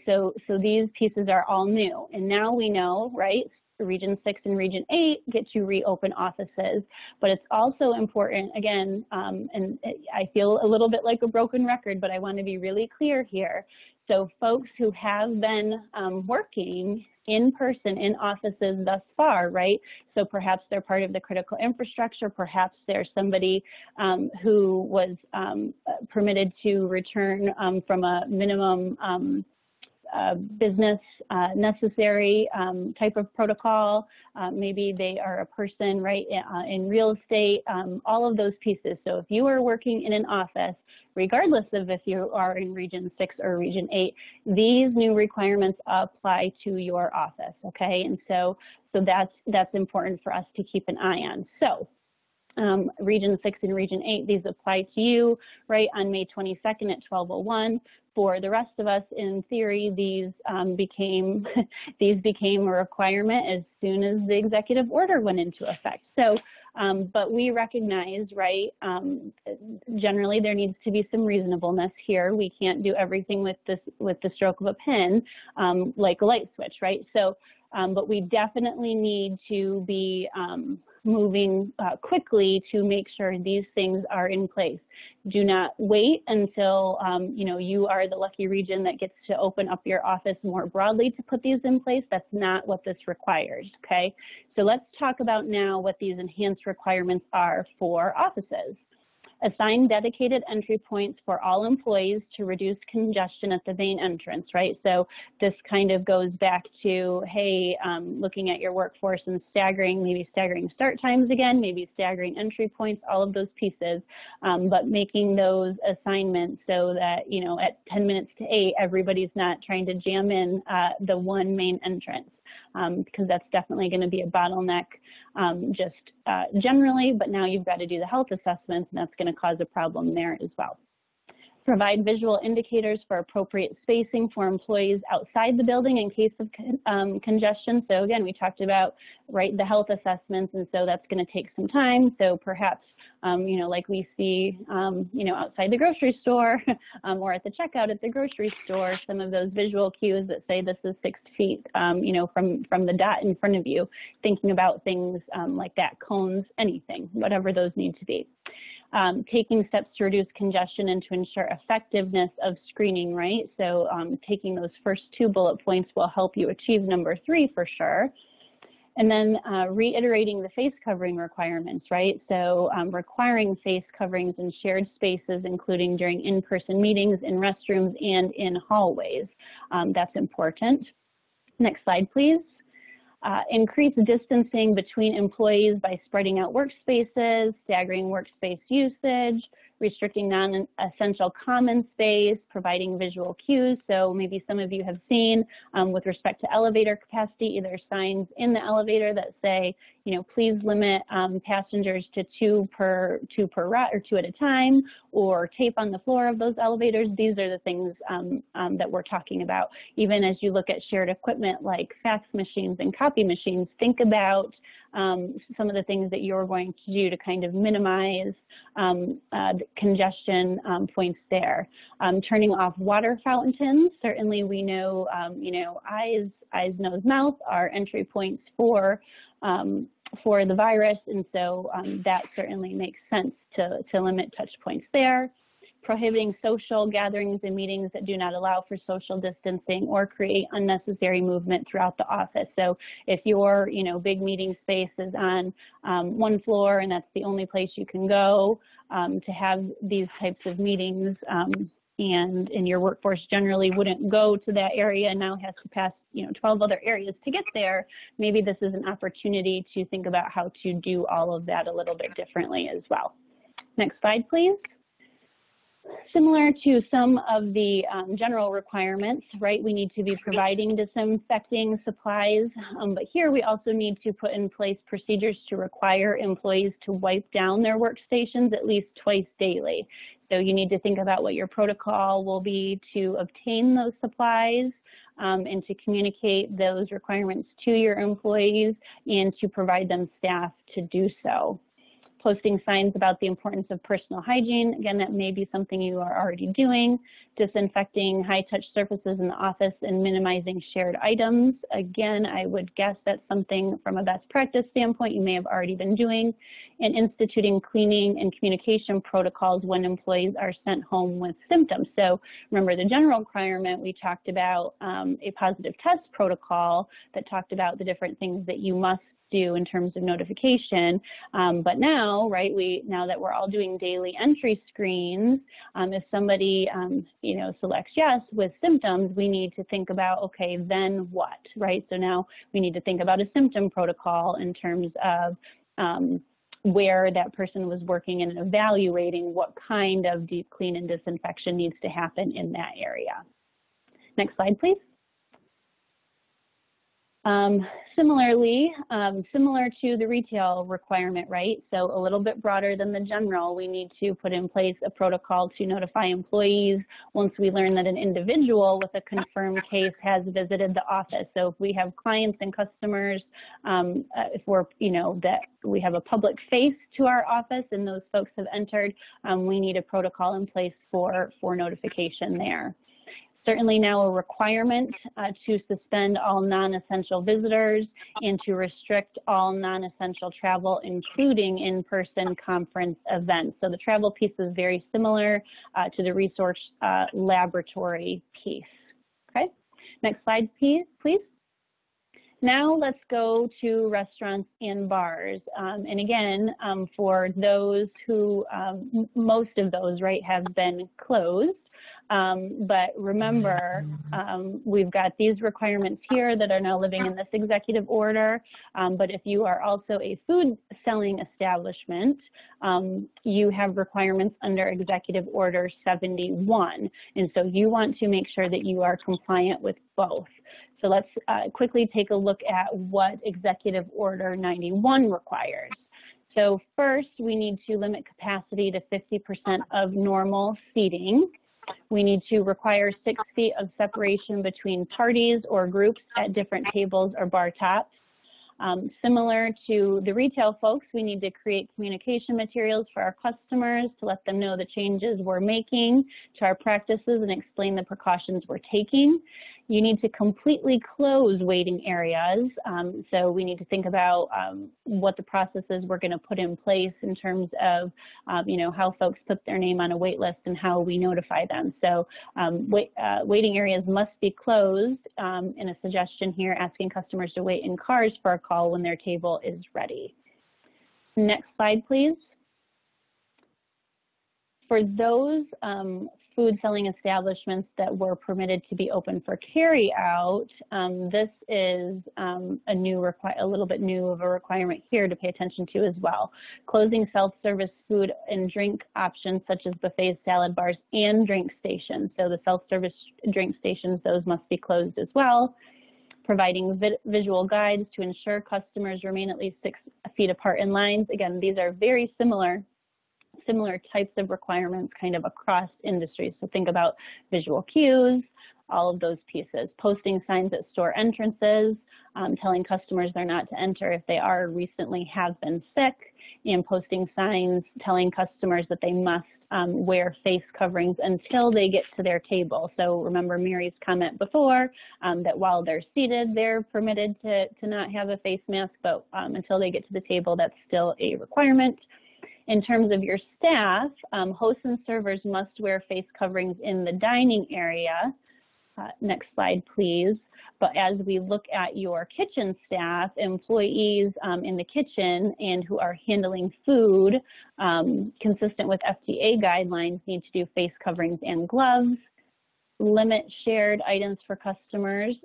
So these pieces are all new. And now we know, right, Region 6 and Region 8 get to reopen offices. But it's also important, again, and I feel a little bit like a broken record, but I want to be really clear here. So folks who have been working in person in offices thus far, right? So perhaps they're part of the critical infrastructure, perhaps they're somebody who was permitted to return from a minimum business necessary type of protocol. Maybe they are a person, right, in real estate, all of those pieces. So if you are working in an office, regardless of if you are in Region 6 or Region 8, these new requirements apply to your office, okay? And so that's important for us to keep an eye on. So Region 6 and Region 8, these apply to you, right, on May 22nd at 12:01. For the rest of us, in theory, these became a requirement as soon as the executive order went into effect. So, but we recognize, right, generally there needs to be some reasonableness here. We can't do everything with the stroke of a pen, like a light switch, right? So, but we definitely need to be moving quickly to make sure these things are in place. Do not wait until you are the lucky region that gets to open up your office more broadly to put these in place. That's not what this requires, okay? So let's talk about now what these enhanced requirements are for offices. Assign dedicated entry points for all employees to reduce congestion at the main entrance, right? So this kind of goes back to, hey, looking at your workforce and maybe staggering start times again, maybe staggering entry points, all of those pieces, but making those assignments so that, at 10 minutes to 8, everybody's not trying to jam in the one main entrance. Because that's definitely going to be a bottleneck generally, but now you've got to do the health assessments, and that's going to cause a problem there as well. Provide visual indicators for appropriate spacing for employees outside the building in case of congestion. So again, we talked about, right, the health assessments, and so that's going to take some time. So perhaps, like we see, outside the grocery store or at the checkout at the grocery store, some of those visual cues that say this is 6 feet, from the dot in front of you, thinking about things like that, cones, anything, whatever those need to be. Taking steps to reduce congestion and to ensure effectiveness of screening, right? So taking those first 2 bullet points will help you achieve number 3 for sure. And then reiterating the face covering requirements, right? So requiring face coverings in shared spaces, including during in-person meetings, in restrooms, and in hallways. That's important. Next slide, please. Increase distancing between employees by spreading out workspaces, staggering workspace usage, restricting non-essential common space, providing visual cues. So maybe some of you have seen with respect to elevator capacity, either signs in the elevator that say, please limit passengers to 2 per route or 2 at a time, or tape on the floor of those elevators. These are the things that we're talking about. Even as you look at shared equipment like fax machines and copy machines, think about some of the things that you're going to do to kind of minimize the congestion points there. Turning off water fountains. Certainly we know, eyes, nose, mouth are entry points for the virus, and so that certainly makes sense to limit touch points there. Prohibiting social gatherings and meetings that do not allow for social distancing or create unnecessary movement throughout the office. So if your, big meeting space is on one floor and that's the only place you can go to have these types of meetings, and your workforce generally wouldn't go to that area and now has to pass 12 other areas to get there, maybe this is an opportunity to think about how to do all of that a little bit differently as well. Next slide, please. Similar to some of the general requirements, right, we need to be providing disinfecting supplies, but here we also need to put in place procedures to require employees to wipe down their workstations at least twice daily. So you need to think about what your protocol will be to obtain those supplies and to communicate those requirements to your employees and to provide them staff to do so. Posting signs about the importance of personal hygiene. Again, that may be something you are already doing. Disinfecting high-touch surfaces in the office and minimizing shared items. Again, I would guess that's something from a best practice standpoint you may have already been doing. And instituting cleaning and communication protocols when employees are sent home with symptoms. So remember the general requirement, we talked about a positive test protocol that talked about the different things that you must do in terms of notification, but now, right, now that we're all doing daily entry screens, if somebody, selects yes with symptoms, we need to think about, okay, then what, right? So now we need to think about a symptom protocol in terms of where that person was working and evaluating what kind of deep clean and disinfection needs to happen in that area. Next slide, please. Similarly, similar to the retail requirement, right? So a little bit broader than the general, we need to put in place a protocol to notify employees once we learn that an individual with a confirmed case has visited the office. So if we have clients and customers, if we're, that we have a public face to our office and those folks have entered, we need a protocol in place for notification there. Certainly now a requirement to suspend all non-essential visitors and to restrict all non-essential travel, including in-person conference events. So the travel piece is very similar to the resource laboratory piece. Okay, next slide, please. Now let's go to restaurants and bars. And again, for those who, most of those, right, have been closed. But remember, we've got these requirements here that are now living in this executive order. But if you are also a food selling establishment, you have requirements under Executive Order 71. And so you want to make sure that you are compliant with both. So let's quickly take a look at what Executive Order 91 requires. So first, we need to limit capacity to 50% of normal seating. We need to require 6 feet of separation between parties or groups at different tables or bar tops. Similar to the retail folks, we need to create communication materials for our customers to let them know the changes we're making to our practices and explain the precautions we're taking. You need to completely close waiting areas. So we need to think about what the processes we're going to put in place in terms of, how folks put their name on a wait list and how we notify them. So waiting areas must be closed. In a suggestion here, asking customers to wait in cars for a call when their table is ready. Next slide, please. For those food selling establishments that were permitted to be open for carry out, this is a little bit new of a requirement here to pay attention to as well. Closing self-service food and drink options such as buffets, salad bars, and drink stations. So the self-service drink stations, those must be closed as well. Providing visual guides to ensure customers remain at least 6 feet apart in lines. Again, these are very similar types of requirements kind of across industries. So think about visual cues, all of those pieces. Posting signs at store entrances, telling customers they're not to enter if they are or recently have been sick, and posting signs telling customers that they must wear face coverings until they get to their table. So remember Mary's comment before that while they're seated, they're permitted to not have a face mask, but until they get to the table, that's still a requirement. In terms of your staff, hosts and servers must wear face coverings in the dining area. Next slide, please. But as we look at your kitchen staff, employees in the kitchen and who are handling food, consistent with FDA guidelines, need to do face coverings and gloves. Limit shared items for customers,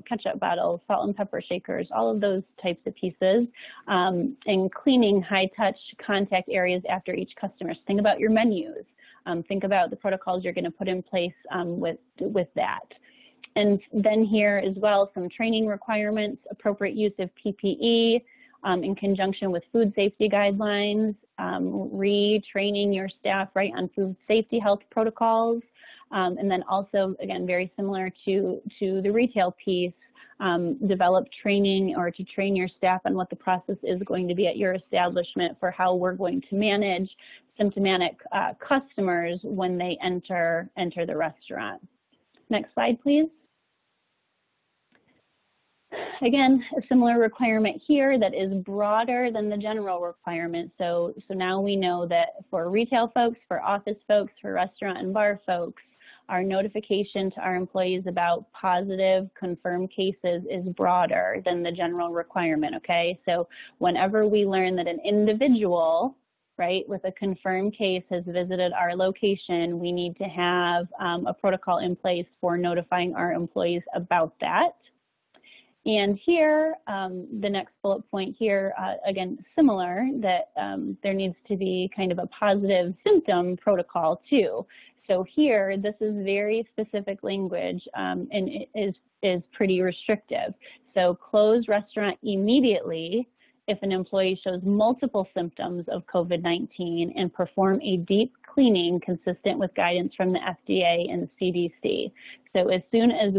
ketchup bottles, salt and pepper shakers, all of those types of pieces, and cleaning high-touch contact areas after each customer. So think about your menus. Think about the protocols you're going to put in place with that. And then here as well, some training requirements, appropriate use of PPE in conjunction with food safety guidelines, retraining your staff right on food safety health protocols. And then also, again, very similar to the retail piece, develop training or to train your staff on what the process is going to be at your establishment for how we're going to manage symptomatic customers when they enter the restaurant. Next slide, please. Again, a similar requirement here that is broader than the general requirement. So now we know that for retail folks, for office folks, for restaurant and bar folks, our notification to our employees about positive confirmed cases is broader than the general requirement, okay? So whenever we learn that an individual, right, with a confirmed case has visited our location, we need to have a protocol in place for notifying our employees about that. And here, the next bullet point here, again, similar, that there needs to be kind of a positive symptom protocol too. So here, this is very specific language and it is pretty restrictive. So close restaurant immediately if an employee shows multiple symptoms of COVID-19 and perform a deep cleaning consistent with guidance from the FDA and CDC. So as soon as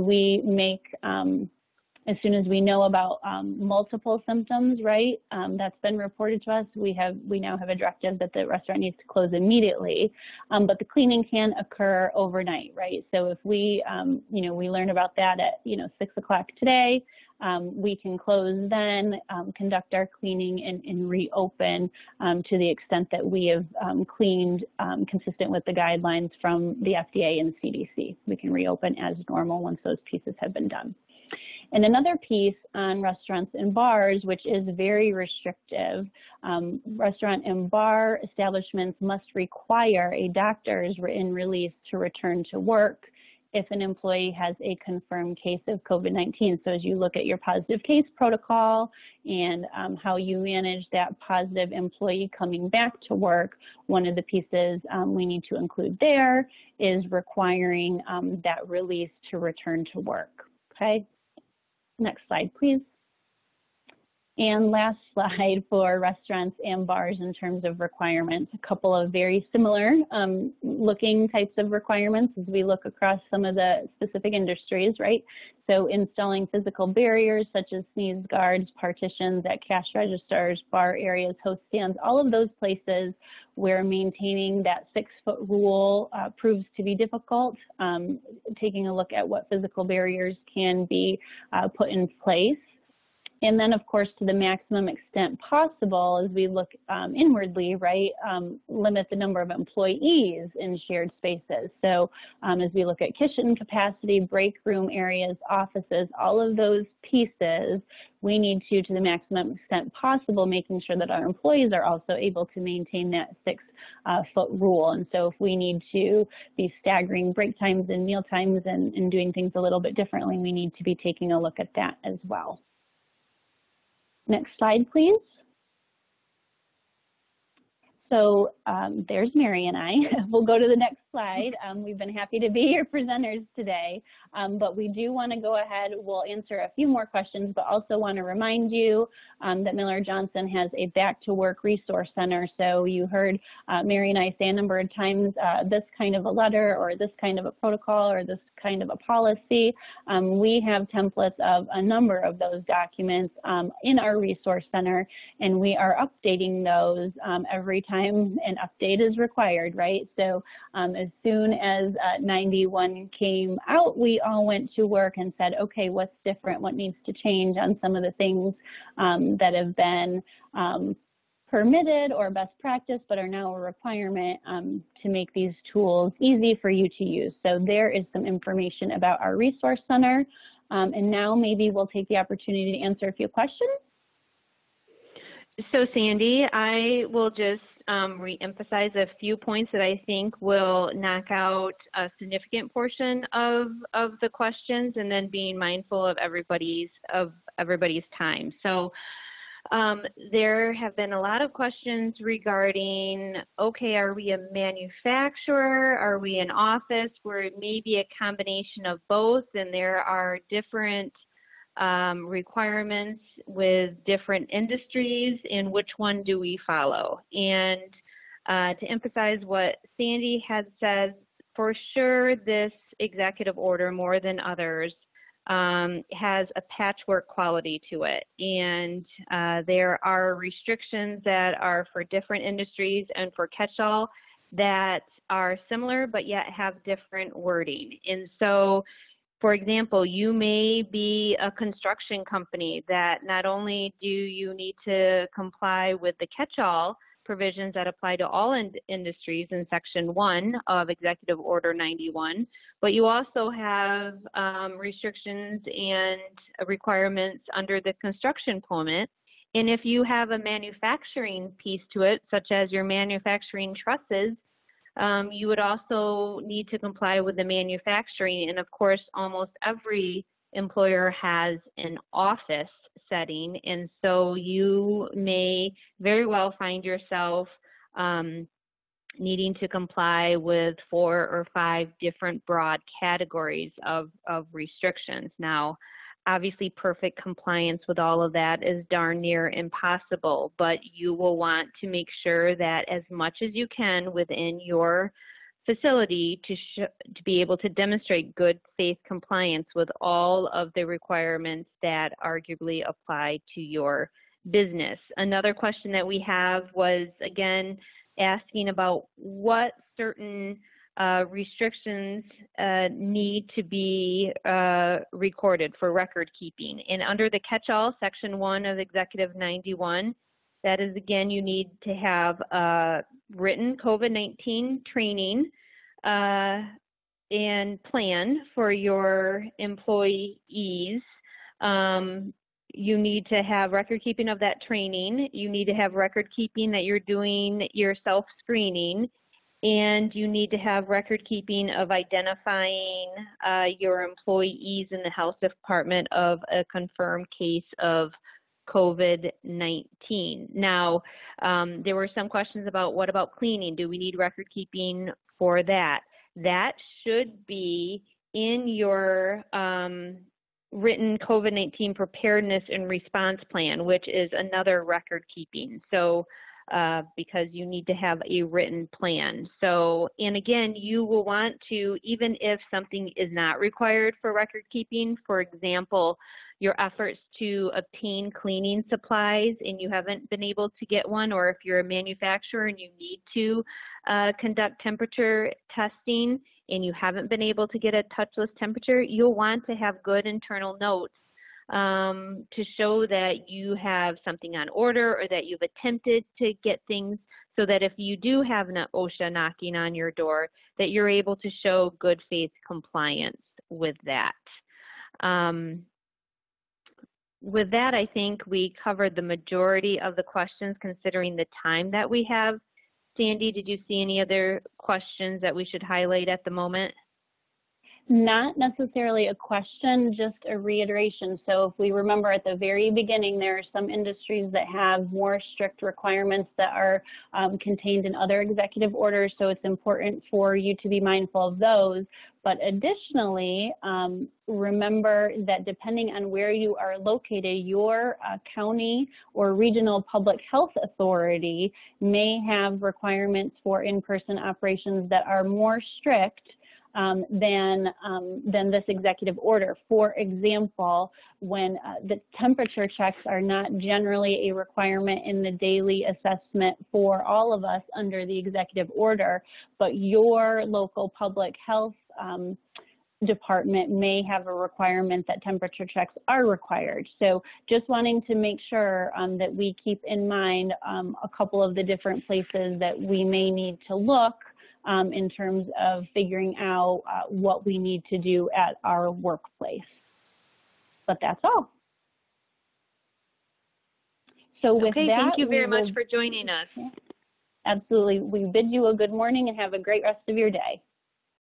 we know about multiple symptoms, right, that's been reported to us, we now have a directive that the restaurant needs to close immediately. But the cleaning can occur overnight, right? So if we, we learn about that at, 6 o'clock today, we can close then, conduct our cleaning and reopen to the extent that we have cleaned consistent with the guidelines from the FDA and CDC. We can reopen as normal once those pieces have been done. And another piece on restaurants and bars, which is very restrictive, restaurant and bar establishments must require a doctor's written release to return to work if an employee has a confirmed case of COVID-19. So as you look at your positive case protocol and how you manage that positive employee coming back to work, one of the pieces we need to include there is requiring that release to return to work, okay? Next slide, please. And last slide for restaurants and bars in terms of requirements, a couple of very similar looking types of requirements as we look across some of the specific industries, right? So installing physical barriers such as sneeze guards, partitions at cash registers, bar areas, host stands, all of those places where maintaining that 6-foot rule proves to be difficult, taking a look at what physical barriers can be put in place. And then, of course, to the maximum extent possible, as we look inwardly, right, limit the number of employees in shared spaces. So as we look at kitchen capacity, break room areas, offices, all of those pieces, we need to the maximum extent possible, making sure that our employees are also able to maintain that 6-foot rule. And so if we need to be staggering break times and meal times and doing things a little bit differently, we need to be taking a look at that as well. Next slide, please. So there's Mary and I. We'll go to the next slide. We've been happy to be your presenters today, but we do want to go ahead. We'll answer a few more questions, but also want to remind you that Miller Johnson has a Back to Work Resource Center. So you heard Mary and I say a number of times this kind of a letter or this kind of a protocol or this kind of a policy. We have templates of a number of those documents in our Resource Center, and we are updating those every time an update is required, right? So as soon as 91 came out, we all went to work and said, okay, what's different? What needs to change on some of the things that have been permitted or best practice, but are now a requirement to make these tools easy for you to use. So there is some information about our Resource Center. And now maybe we'll take the opportunity to answer a few questions. So Sandy, I will just re-emphasize a few points that I think will knock out a significant portion of the questions, and then being mindful of everybody's time. So there have been a lot of questions regarding, okay, are we a manufacturer? Are we an office? We're maybe a combination of both, and there are different requirements with different industries, and which one do we follow? And to emphasize what Sandy had said, for sure this executive order, more than others, has a patchwork quality to it. And there are restrictions that are for different industries and for catch-all that are similar but yet have different wording. And so, for example, you may be a construction company that not only do you need to comply with the catch-all provisions that apply to all industries in Section 1 of Executive Order 91, but you also have restrictions and requirements under the construction permit. And if you have a manufacturing piece to it, such as your manufacturing trusses, you would also need to comply with the manufacturing. And of course, almost every employer has an office setting, and so you may very well find yourself needing to comply with 4 or 5 different broad categories of restrictions. Now, obviously, perfect compliance with all of that is darn near impossible, but you will want to make sure that as much as you can within your facility to be able to demonstrate good faith compliance with all of the requirements that arguably apply to your business. Another question that we have was, again, asking about what certain restrictions need to be recorded for record keeping. And under the catch-all, Section 1 of Executive 91, that is, again, you need to have written COVID-19 training and plan for your employees. You need to have record keeping of that training. You need to have record keeping that you're doing your self-screening. And you need to have record keeping of identifying your employees in the health department of a confirmed case of COVID-19. Now, there were some questions about what about cleaning? Do we need record keeping for that? That should be in your written COVID-19 preparedness and response plan, which is another record keeping. So, because you need to have a written plan. So, and again, you will want to, even if something is not required for record keeping, for example, your efforts to obtain cleaning supplies and you haven't been able to get one, or if you're a manufacturer and you need to conduct temperature testing and you haven't been able to get a touchless temperature, you'll want to have good internal notes to show that you have something on order or that you've attempted to get things, so that if you do have an OSHA knocking on your door, that you're able to show good faith compliance with that. With that, I think we covered the majority of the questions considering the time that we have. Sandy, did you see any other questions that we should highlight at the moment? Not necessarily a question, just a reiteration. So if we remember at the very beginning, there are some industries that have more strict requirements that are contained in other executive orders, so it's important for you to be mindful of those. But additionally, remember that depending on where you are located, your county or regional public health authority may have requirements for in-person operations that are more strict than this executive order. For example, when the temperature checks are not generally a requirement in the daily assessment for all of us under the executive order, but your local public health department may have a requirement that temperature checks are required. So just wanting to make sure that we keep in mind a couple of the different places that we may need to look in terms of figuring out what we need to do at our workplace. But that's all. So with that, thank you very much for joining us. Absolutely. We bid you a good morning and have a great rest of your day.